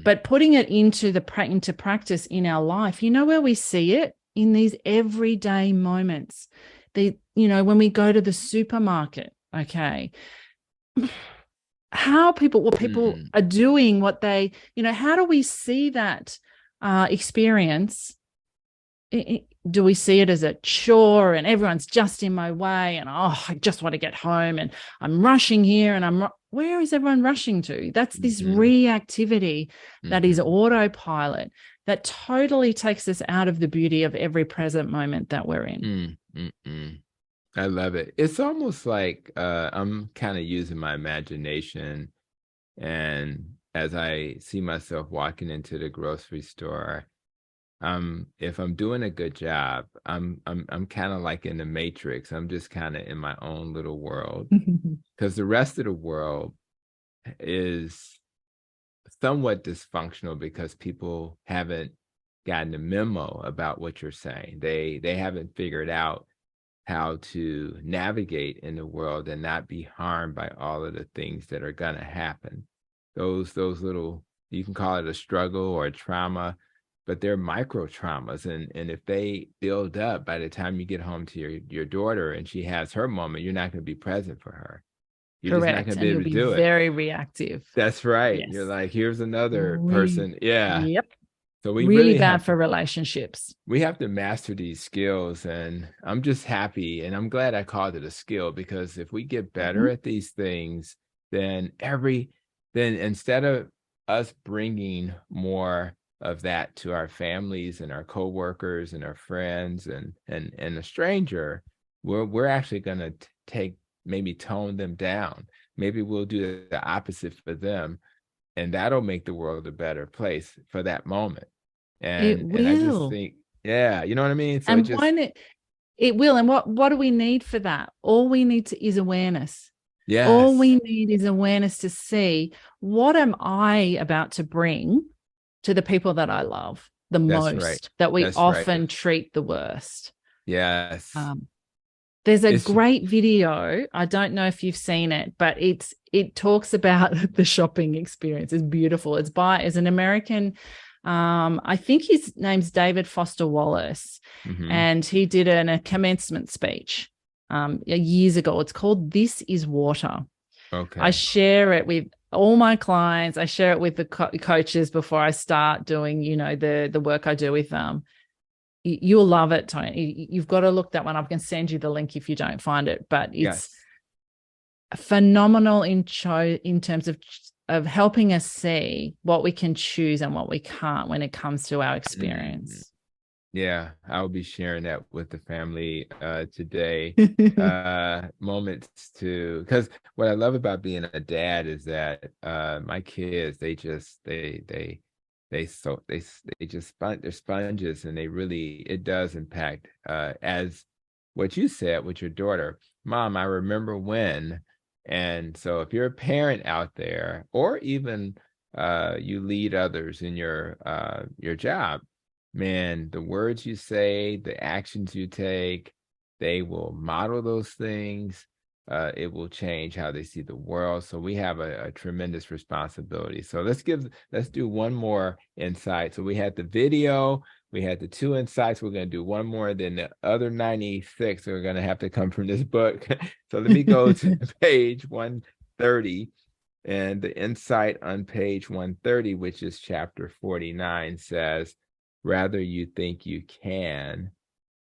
But putting it into practice in our life, you know where we see it? In these everyday moments. When we go to the supermarket, okay, what people are doing, what they, how do we see that experience? Do we see it as a chore and everyone's just in my way and, I just want to get home and I'm rushing here and where is everyone rushing to? That's this reactivity that is autopilot that totally takes us out of the beauty of every present moment that we're in.
I love it. It's almost like I'm kind of using my imagination, and as I see myself walking into the grocery store, if I'm doing a good job, I'm kind of like in the Matrix. I'm just kind of in my own little world, because the rest of the world is somewhat dysfunctional because people haven't gotten a memo about what you're saying. They haven't figured out how to navigate in the world and not be harmed by all of the things that are going to happen. Those little, you can call it a struggle or a trauma, but they're micro traumas. And if they build up, by the time you get home to your daughter and she has her moment, you're not going to be present for her. You're
Correct.
just not going to be able to do it.
Very reactive.
That's right.
Yes.
You're like, here's another person. Yeah.
Yep.
So we
really bad for relationships.
We have to master these skills, and I'm just happy, and I'm glad I called it a skill, because if we get better at these things, then instead of us bringing more of that to our families and our coworkers and our friends and a stranger, we're actually going to maybe tone them down. Maybe we'll do the opposite for them, and that'll make the world a better place for that moment. And I just think, yeah, you know what I mean? So
it will. And what do we need for that? All we need is awareness.
Yes.
All we need is awareness to see, what am I about to bring to the people that I love the most, that we often treat the worst.
Yes.
There's a great video. I don't know if you've seen it, but it talks about the shopping experience. It's beautiful. It's an American, I think his name's David Foster Wallace, and he did a commencement speech years ago. It's called "This Is Water." Okay. I share it with all my clients. I share it with the coaches before I start doing, the work I do with them. You'll love it, Tony. You've got to look that one up. I can send you the link if you don't find it, but it's phenomenal in terms of helping us see what we can choose and what we can't when it comes to our experience.
Yeah, I'll be sharing that with the family today. Moments because what I love about being a dad is that my kids, they're sponges, and it does impact, as what you said with your daughter. Mom, I remember when. And so if you're a parent out there, or even you lead others in your job, man, the words you say, the actions you take, they will model those things. It will change how they see the world. So we have a tremendous responsibility. So let's do one more insight. So we had the video, we had the 2 insights. We're going to do one more, then the other 96 are going to have to come from this book. So let me go to page 130, and the insight on page 130, which is chapter 49, says, rather you think you can,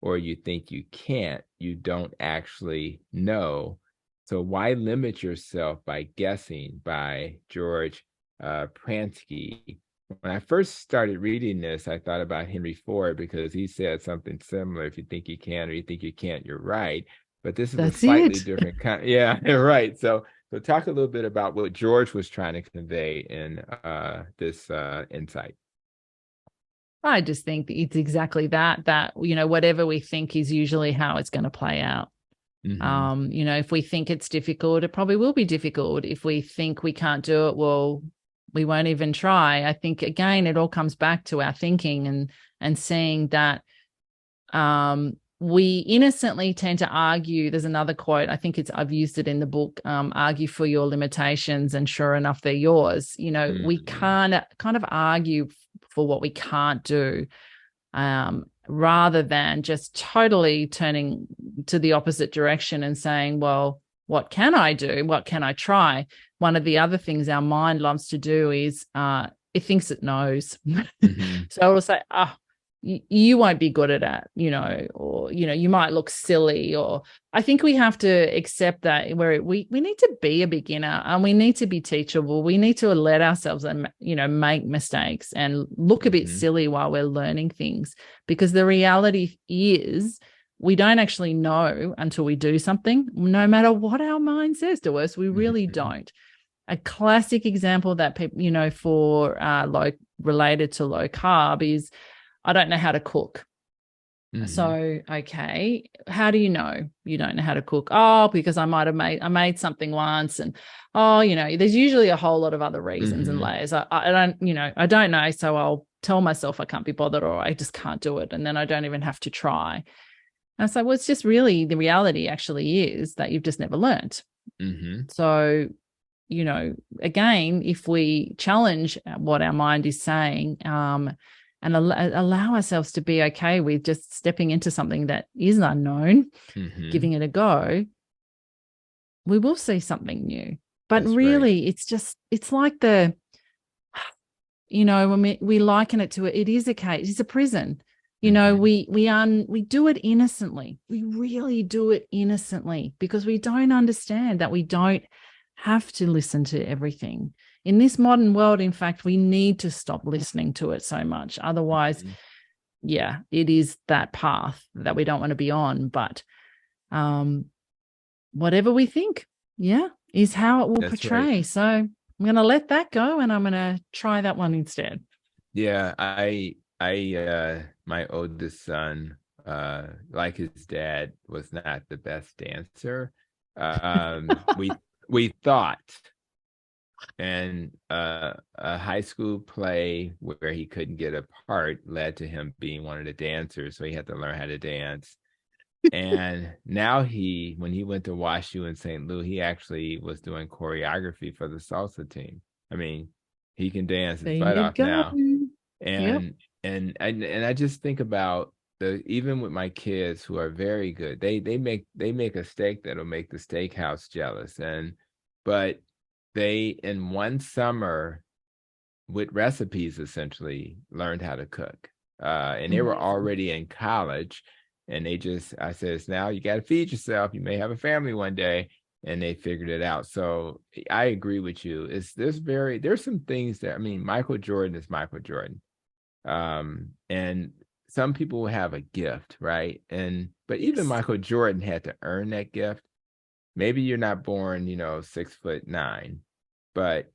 or you think you can't, you don't actually know. So why limit yourself by guessing, by George Pransky. When I first started reading this, I thought about Henry Ford, because he said something similar. If you think you can or you think you can't, you're right. But this is a slightly different kind. Yeah, right. So talk a little bit about what George was trying to convey in this insight.
I just think it's exactly that, whatever we think is usually how it's going to play out. If we think it's difficult, it probably will be difficult. If we think we can't do it, well, we won't even try. I think, again, it all comes back to our thinking and seeing that we innocently tend to argue. There's another quote, I've used it in the book, argue for your limitations and sure enough, they're yours. We can't kind of argue for what we can't do, rather than just totally turning to the opposite direction and saying, well, what can I do? What can I try? One of the other things our mind loves to do is it thinks it knows. So it'll say, you won't be good at it, or, you might look silly. Or I think we have to accept that we need to be a beginner and we need to be teachable. We need to let ourselves, make mistakes and look a bit silly while we're learning things, because the reality is we don't actually know until we do something, no matter what our mind says to us. We really don't. A classic example that people, for related to low carb is, I don't know how to cook. So, okay, how do you know you don't know how to cook? Oh, because I made something once, and there's usually a whole lot of other reasons and layers. I don't know, so I'll tell myself I can't be bothered, or I just can't do it, and then I don't even have to try. And so, well, it's just really, the reality actually is that you've just never learned. So, again, if we challenge what our mind is saying, and allow ourselves to be okay with just stepping into something that is unknown, giving it a go, we will see something new. But that's really, right. It's like when we liken it to it is a cage, it's a prison. We do it innocently. We really do it innocently because we don't understand that we don't have to listen to everything. In this modern world, in fact, we need to stop listening to it so much. Otherwise, it is that path that we don't want to be on. But whatever we think, is how it will portray. Right. So I'm going to let that go, and I'm going to try that one instead.
Yeah, I my oldest son, like his dad, was not the best dancer. We thought. And a high school play where he couldn't get a part led to him being one of the dancers. So he had to learn how to dance. And now when he went to WashU in St. Louis, he actually was doing choreography for the salsa team. I mean, he can dance his butt off now. And I just think about even with my kids who are very good, they make a steak that'll make the steakhouse jealous. But they, in one summer, with recipes, essentially learned how to cook. And they were already in college, and I said, now you got to feed yourself. You may have a family one day. And they figured it out. So I agree with you. There's some things that, Michael Jordan is Michael Jordan. And some people will have a gift, right? But even Michael Jordan had to earn that gift. Maybe you're not born, 6'9", but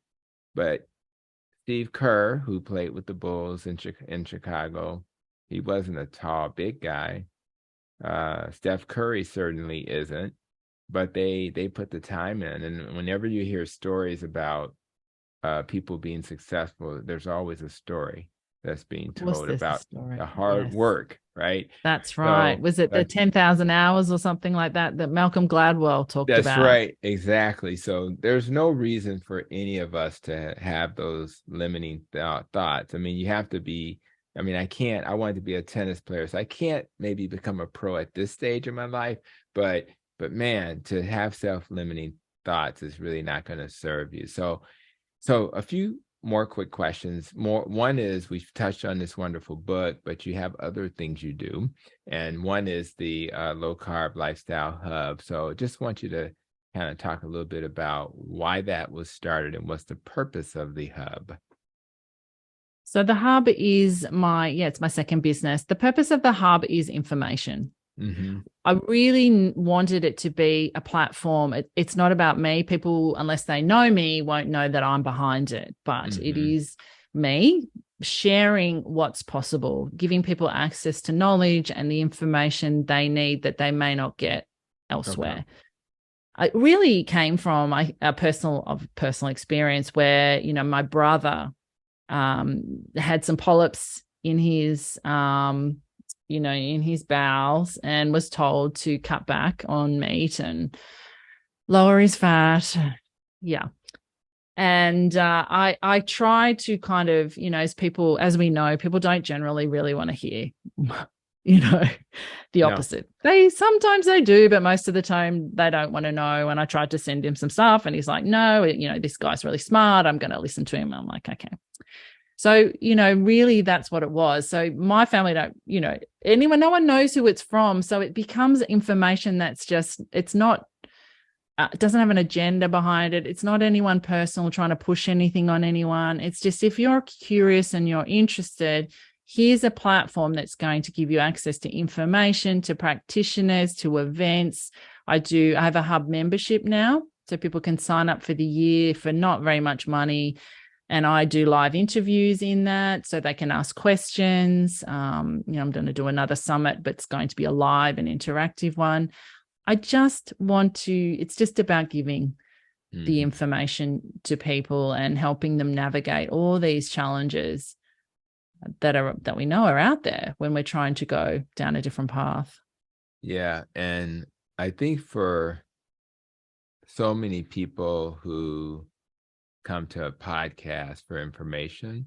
Steve Kerr, who played with the Bulls in Chicago, he wasn't a tall, big guy. Steph Curry certainly isn't, but they put the time in. And whenever you hear stories about people being successful, there's always a story that's being told about the hard work, right?
That's right. So, was it the 10,000 hours or something like that Malcolm Gladwell talked about?
That's right. Exactly. So there's no reason for any of us to have those limiting thoughts. You have to be, I wanted to be a tennis player, so I can't maybe become a pro at this stage of my life, but man, to have self-limiting thoughts is really not going to serve you. So a few more quick questions. One is, we've touched on this wonderful book, but you have other things you do. And one is the low carb lifestyle hub. So just want you to kind of talk a little bit about why that was started and what's the purpose of the hub.
So the hub is it's my second business. The purpose of the hub is information. I really wanted it to be a platform. It's not about me. People, unless they know me, won't know that I'm behind it, but it is me sharing what's possible, giving people access to knowledge and the information they need that they may not get elsewhere. Okay. It really came from a personal experience where, you know, my brother had some polyps in his, you know, in his bowels, and was told to cut back on meat and lower his fat. Yeah. And I try to kind of, you know, as we know, people don't generally really want to hear, you know, the opposite. No. Sometimes they do, but most of the time they don't want to know. And I tried to send him some stuff, and he's like, no, you know, this guy's really smart, I'm going to listen to him. I'm like, okay. So, you know, really that's what it was. So my family don't, you know, no one knows who it's from. So it becomes information that's just, it's not, it doesn't have an agenda behind it. It's not anyone personal trying to push anything on anyone. It's just, if you're curious and you're interested, here's a platform that's going to give you access to information, to practitioners, to events. I have a hub membership now, so people can sign up for the year for not very much money. And I do live interviews in that, so they can ask questions. You know, I'm going to do another summit, but it's going to be a live and interactive one. I just want to, it's just about giving the information to people and helping them navigate all these challenges that we know are out there when we're trying to go down a different path.
Yeah. And I think for so many people who come to a podcast for information,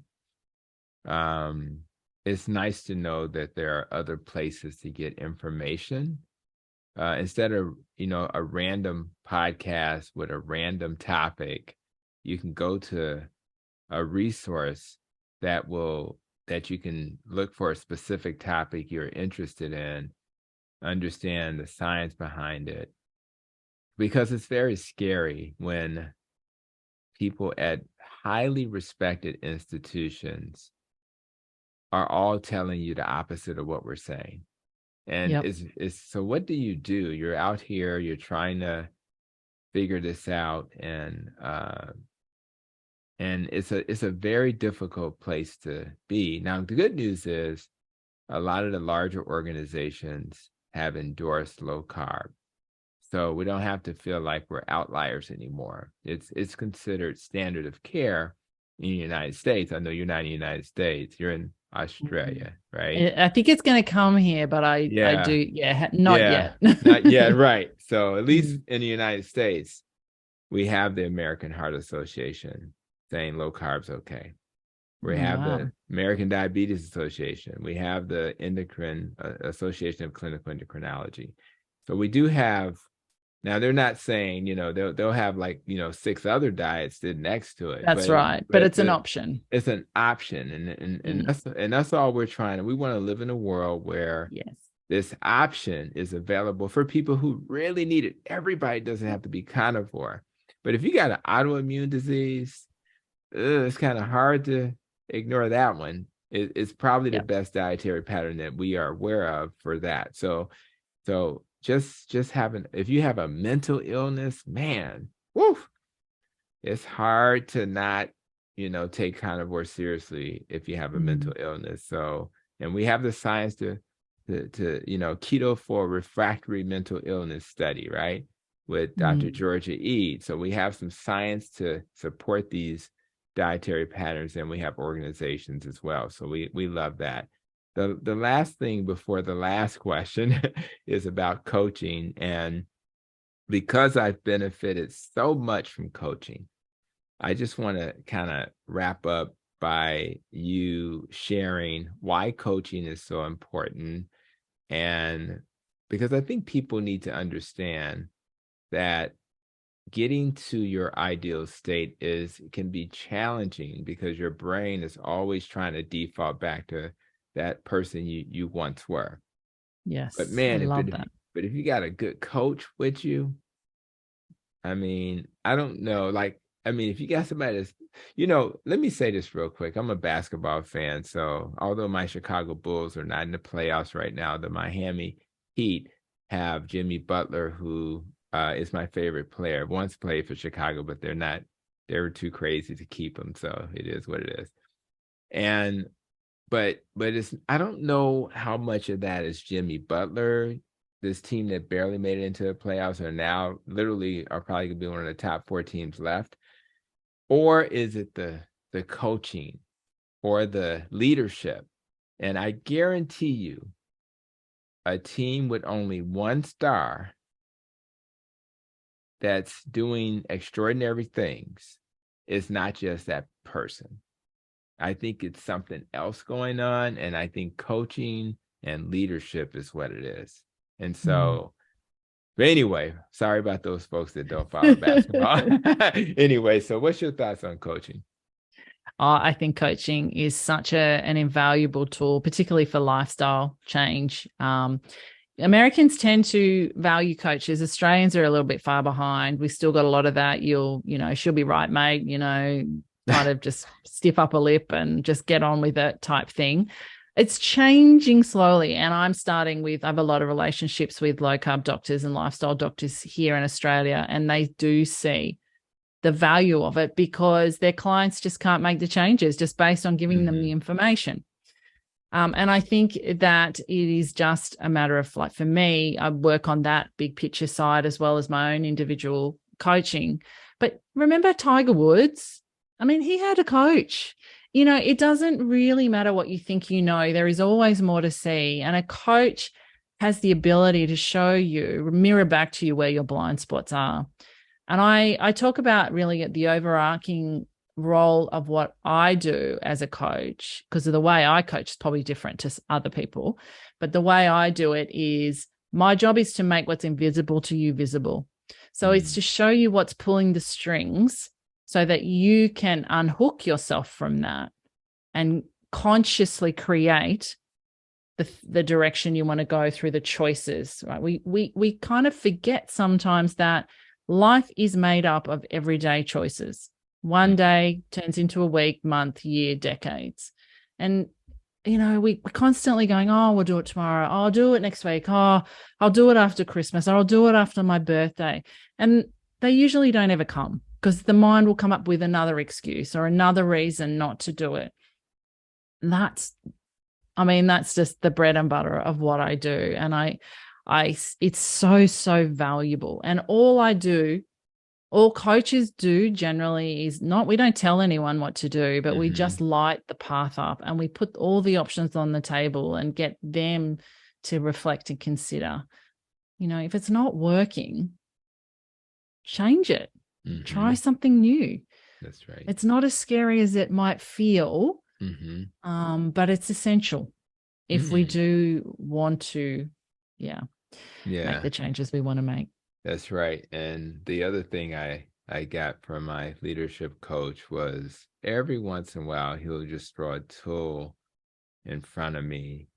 it's nice to know that there are other places to get information. Instead of, you know, a random podcast with a random topic, you can go to a resource that you can look for a specific topic you're interested in, understand the science behind it. Because it's very scary when people at highly respected institutions are all telling you the opposite of what we're saying. And it's so what do? You're out here, you're trying to figure this out, and it's a very difficult place to be. Now, the good news is a lot of the larger organizations have endorsed low carb. So we don't have to feel like we're outliers anymore. It's considered standard of care in the United States. I know you're not in the United States, you're in Australia, right?
I think it's going to come here, but I do. Yeah. Not yet.
Not yet. Right. So at least in the United States, we have the American Heart Association saying low carb's okay. We have the American Diabetes Association. We have the Endocrine Association of Clinical Endocrinology. So we do have. Now, they're not saying, you know, they'll have like, you know, 6 other diets next to it.
That's right. But it's an option.
It's an option. And that's all we're trying to. We want to live in a world where this option is available for people who really need it. Everybody doesn't have to be carnivore. But if you got an autoimmune disease, it's kind of hard to ignore that one. It's probably the best dietary pattern that we are aware of for that. So just having, if you have a mental illness, man, it's hard to not, you know, take carnivore seriously if you have a mental illness. So, and we have the science to you know, keto for refractory mental illness study, right? With Dr. Georgia Eade. So we have some science to support these dietary patterns, and we have organizations as well. So we love that. The last thing before the last question is about coaching. And because I've benefited so much from coaching, I just want to kind of wrap up by you sharing why coaching is so important. And because I think people need to understand that getting to your ideal state can be challenging, because your brain is always trying to default back to that person you once were.
Yes.
But man, if you got a good coach with you, I mean, I don't know. Like, I mean, if you got somebody that's, you know, let me say this real quick. I'm a basketball fan. So although my Chicago Bulls are not in the playoffs right now, the Miami Heat have Jimmy Butler, who is my favorite player. Once played for Chicago, but they were too crazy to keep him. So it is what it is. And but it's, I don't know how much of that is Jimmy Butler, this team that barely made it into the playoffs are now literally are probably gonna be one of the top 4 teams left, or is it the coaching or the leadership? And I guarantee you, a team with only one star that's doing extraordinary things is not just that person. I think it's something else going on, and I think coaching and leadership is what it is. And so, but anyway, sorry about those folks that don't follow basketball. Anyway, so what's your thoughts on coaching?
I think coaching is such an invaluable tool, particularly for lifestyle change. Americans tend to value coaches. Australians are a little bit far behind. We still got a lot of that. She'll be right, mate, kind of just stiff upper lip and just get on with it type thing. It's changing slowly. And I have a lot of relationships with low carb doctors and lifestyle doctors here in Australia, and they do see the value of it because their clients just can't make the changes just based on giving them the information. And I think that it is just a matter of, like, for me, I work on that big picture side as well as my own individual coaching. But remember Tiger Woods? I mean, he had a coach. It doesn't really matter what you think there is always more to see. And a coach has the ability to show you, mirror back to you where your blind spots are. And I talk about really the overarching role of what I do as a coach, because of the way I coach is probably different to other people. But the way I do it is my job is to make what's invisible to you visible. So it's to show you what's pulling the strings so that you can unhook yourself from that and consciously create the direction you want to go through the choices, right? We kind of forget sometimes that life is made up of everyday choices. One day turns into a week, month, year, decades. And, we're constantly going, oh, we'll do it tomorrow. Oh, I'll do it next week. Oh, I'll do it after Christmas, or I'll do it after my birthday. And they usually don't ever come because the mind will come up with another excuse or another reason not to do it. That's just the bread and butter of what I do. And it's so, so valuable. And all coaches do generally is we don't tell anyone what to do, but we just light the path up and we put all the options on the table and get them to reflect and consider, if it's not working, change it, try something new.
That's right.
It's not as scary as it might feel, but it's essential if we do want to, make the changes we want to make.
That's right. And the other thing I got from my leadership coach was every once in a while, he'll just throw a tool in front of me,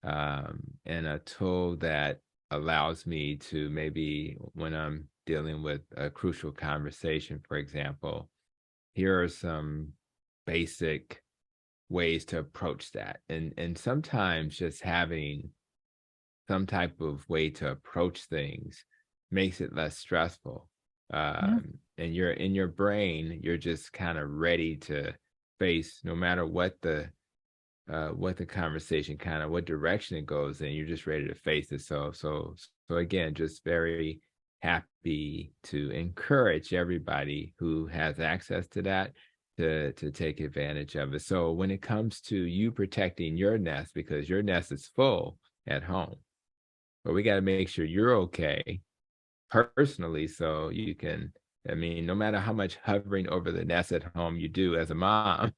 and a tool that allows me to, maybe when I'm dealing with a crucial conversation, for example, here are some basic ways to approach that. And sometimes just having some type of way to approach things makes it less stressful. And you're in your brain, you're just kind of ready to face no matter what the conversation, kind of what direction it goes in, you're just ready to face it. So again, just very happy to encourage everybody who has access to that to take advantage of it. So when it comes to you protecting your nest, because your nest is full at home, but we got to make sure you're okay personally, so you can, no matter how much hovering over the nest at home you do as a mom,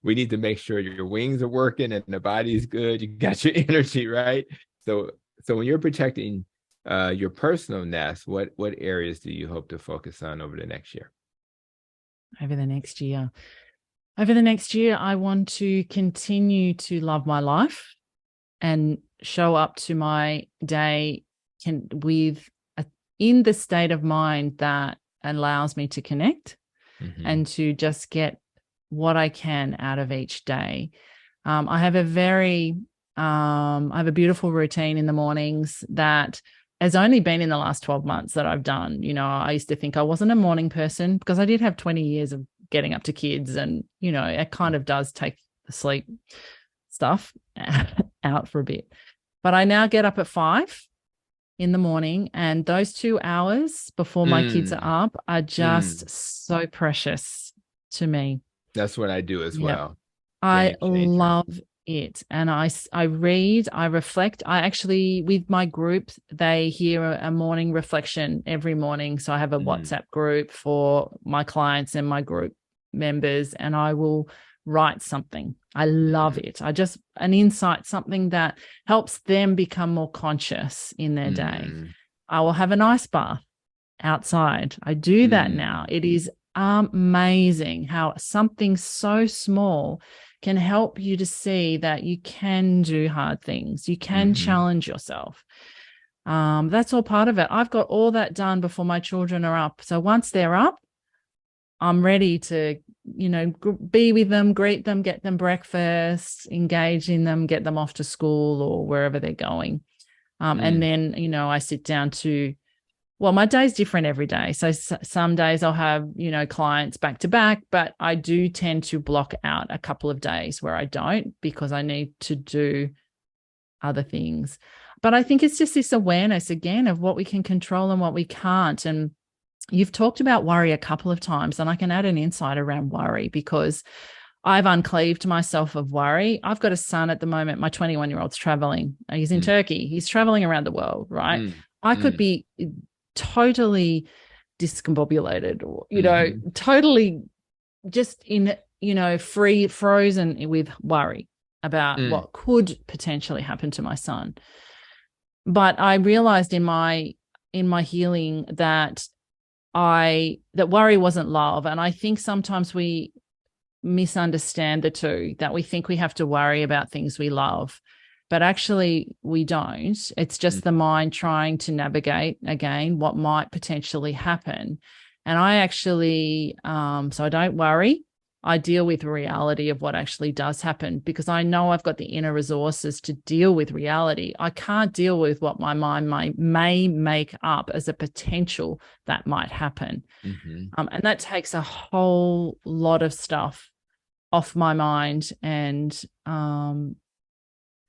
we need to make sure your wings are working and the body is good, you got your energy right. So when you're protecting your personal nest, what areas do you hope to focus on over the next year?
Over the next year, I want to continue to love my life and show up to my day in the state of mind that allows me to connect and to just get what I can out of each day. I have a beautiful routine in the mornings that has only been in the last 12 months that I've done. I used to think I wasn't a morning person because I did have 20 years of getting up to kids, and, you know, it kind of does take the sleep stuff out for a bit. But I now get up at 5 in the morning, and those 2 hours before my kids are up are just so precious to me.
That's what I do as well.
I love it. And I read, I reflect. I actually, with my group, they hear a morning reflection every morning. So I have a WhatsApp group for my clients and my group members, and I will write something. I love it. An insight, something that helps them become more conscious in their day. I will have an ice bath outside. I do that now. It is amazing how something so small can help you to see that you can do hard things. You can challenge yourself. That's all part of it. I've got all that done before my children are up. So once they're up, I'm ready to, you know, be with them, greet them, get them breakfast, engage in them, get them off to school or wherever they're going. And then, you know, I sit down to, well, my day's different every day. So some days I'll have, you know, clients back to back, but I do tend to block out a couple of days where I don't, because I need to do other things. But I think it's just this awareness again of what we can control and what we can't. And you've talked about worry a couple of times, and I can add an insight around worry because I've uncleaved myself of worry. I've got a son at the moment. My 21-year-old's traveling. He's in Turkey. He's traveling around the world, right? I could be totally discombobulated, or, you know, totally just in, you know, frozen with worry about what could potentially happen to my son. But I realized in my healing that worry wasn't love. And I think sometimes we misunderstand the two, that we think we have to worry about things we love, but actually we don't. It's just the mind trying to navigate again what might potentially happen. And I actually, so I don't worry. I deal with reality of what actually does happen, because I know I've got the inner resources to deal with reality. I can't deal with what my mind may make up as a potential that might happen. And that takes a whole lot of stuff off my mind. And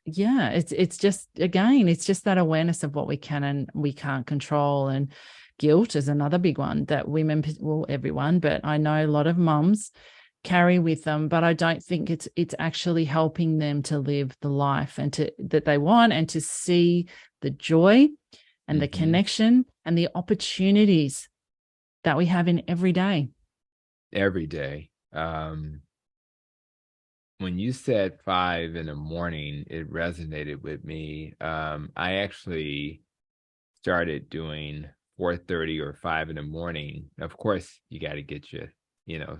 it's just, again, it's just that awareness of what we can and we can't control. And guilt is another big one that women, well, everyone, but I know a lot of mums carry with them, but I don't think it's actually helping them to live the life that they want, and to see the joy and the connection and the opportunities that we have in every day.
Every day. When you said 5 in the morning, it resonated with me. I actually started doing 4:30 or 5 in the morning. Of course, you got to get your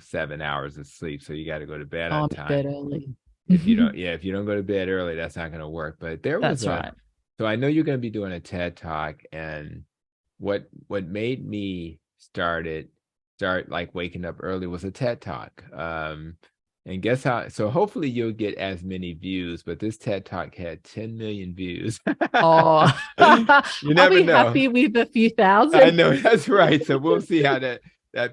7 hours of sleep. So you got to go to bed on time.
Bed early.
If you don't go to bed early, that's not going to work. But that's right. So I know you're going to be doing a TED Talk, and what made me start like waking up early was a TED Talk. And guess how? So hopefully you'll get as many views, but this TED Talk had 10 million views.
Oh,
you never
I'll be
know.
happy with a few thousand.
I know, that's right. So we'll see how that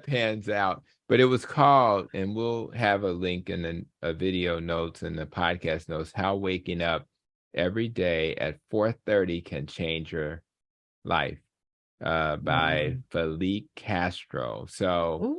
pans out. But it was called, and we'll have a link in a video notes and the podcast notes, How Waking Up Every Day at 4:30 Can Change Your Life, by Felipe Castro. So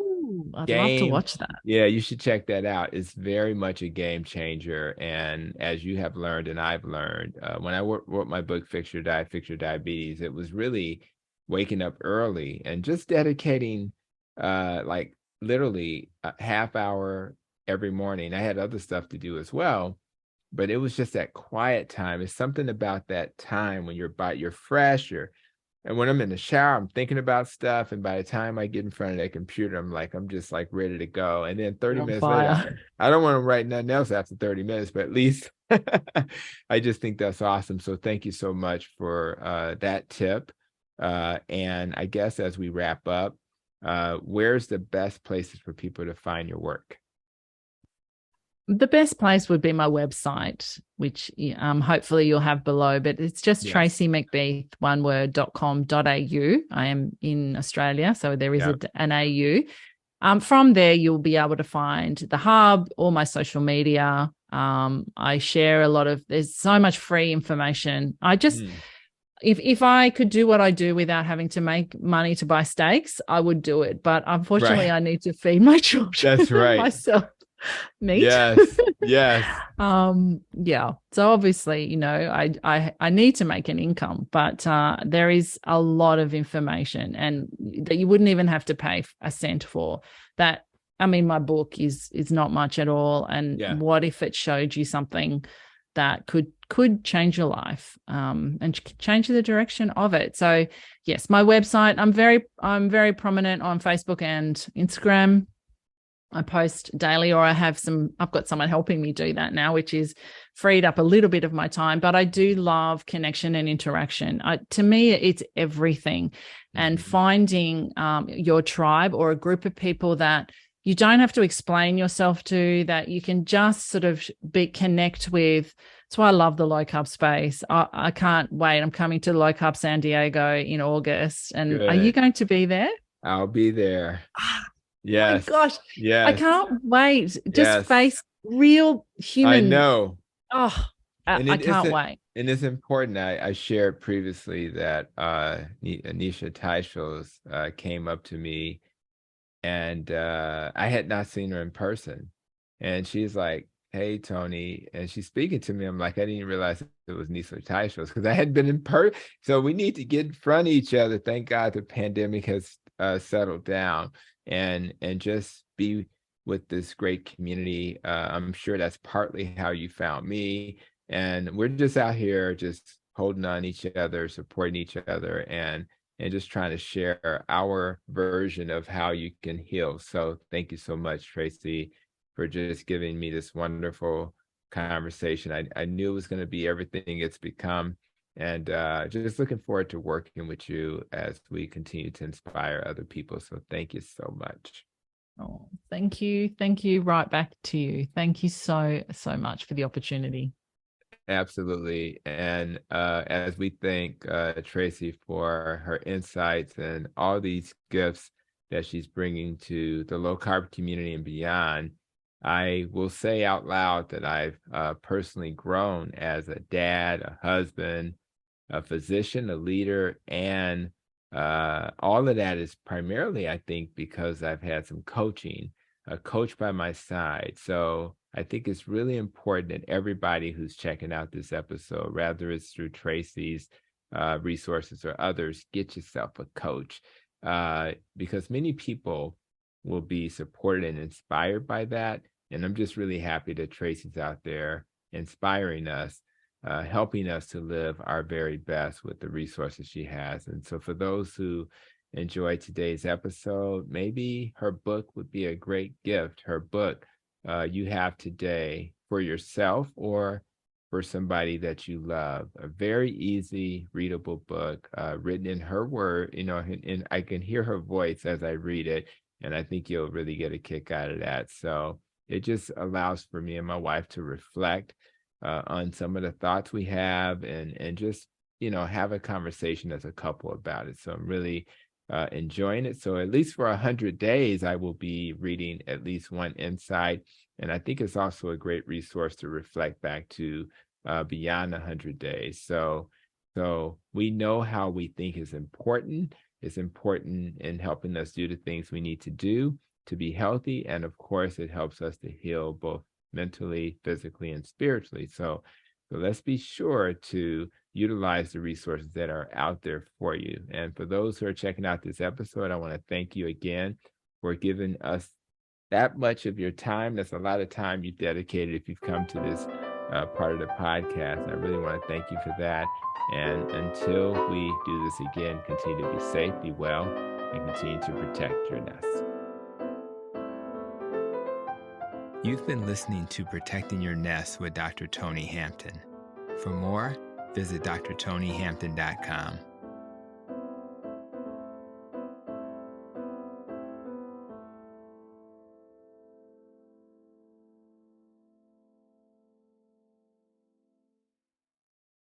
I'd love to watch that.
Yeah, you should check that out. It's very much a game changer. And as you have learned, and I've learned, when I wrote my book, Fix Your Diet, Fix Your Diabetes, it was really waking up early and just dedicating like literally a half hour every morning. I had other stuff to do as well, but it was just that quiet time. It's something about that time when you're fresh, and when I'm in the shower, I'm thinking about stuff. And by the time I get in front of that computer, I'm just like ready to go. And then 30 minutes later, I don't want to write nothing else after 30 minutes, but at least I just think that's awesome. So thank you so much for that tip. And I guess as we wrap up, where's the best places for people to find your work?
The best place would be my website, which hopefully you'll have below, but it's just Tracey McBeath, oneword.com.au. I am in Australia, so there is an AU. From there, you'll be able to find the hub, all my social media. I share a lot of, there's so much free information. I just, if I could do what I do without having to make money to buy steaks, I would do it. But unfortunately, I need to feed my children.
That's right.
Myself meat.
Yes. Yes.
Yeah. So obviously, I need to make an income, but there is a lot of information and that you wouldn't even have to pay a cent for that. I mean, my book is not much at all. And what if it showed you something that could change your life and change the direction of it? So yes, my website, I'm very prominent on Facebook and Instagram. I post daily, or I've got someone helping me do that now, which is freed up a little bit of my time, but I do love connection and interaction. To me, it's everything. And finding your tribe or a group of people that you don't have to explain yourself to, that you can just sort of connect with. That's why I love the low carb space. I can't wait. I'm coming to low carb San Diego in August. And Good. Are you going to be there?
I'll be there. Yes.
Oh my gosh. Yes. I can't wait. Just face real human.
I know.
Oh, I can't wait.
And it's important. I shared previously that Anisha Teichels came up to me, and I had not seen her in person. And she's like, "Hey, Tony." And she's speaking to me. I'm like, I didn't realize it was Anisha Teichels because I hadn't been in person. So we need to get in front of each other. Thank God the pandemic has settled down. And just be with this great community. I'm sure that's partly how you found me. And we're just out here just holding on each other, supporting each other, and just trying to share our version of how you can heal. So thank you so much, Tracy, for just giving me this wonderful conversation. I knew it was going to be everything it's become. And just looking forward to working with you as we continue to inspire other people. So thank you so much.
Oh, thank you. Thank you. Right back to you. Thank you so much for the opportunity.
Absolutely. And as we thank Tracy for her insights and all these gifts that she's bringing to the low carb community and beyond, I will say out loud that I've personally grown as a dad, a husband, a physician, a leader, and all of that is primarily, I think, because I've had some coaching, a coach by my side. So I think it's really important that everybody who's checking out this episode, whether it's through Tracy's resources or others, get yourself a coach because many people will be supported and inspired by that. And I'm just really happy that Tracy's out there inspiring us, helping us to live our very best with the resources she has. And so for those who enjoyed today's episode, maybe her book would be a great gift. Her book you have today for yourself or for somebody that you love. A very easy, readable book written in her word, and I can hear her voice as I read it. And I think you'll really get a kick out of that. So it just allows for me and my wife to reflect on some of the thoughts we have and just, have a conversation as a couple about it. So I'm really enjoying it. So at least for 100 days, I will be reading at least one insight. And I think it's also a great resource to reflect back to beyond 100 days. So we know how we think is important. It's important in helping us do the things we need to do to be healthy. And of course, it helps us to heal both mentally, physically, and spiritually. So let's be sure to utilize the resources that are out there for you. And for those who are checking out this episode, I want to thank you again for giving us that much of your time. That's a lot of time you've dedicated if you've come to this part of the podcast. And I really want to thank you for that. And until we do this again, continue to be safe, be well, and continue to protect your nest. You've been listening to Protecting Your Nest with Dr. Tony Hampton. For more, visit drtonyhampton.com.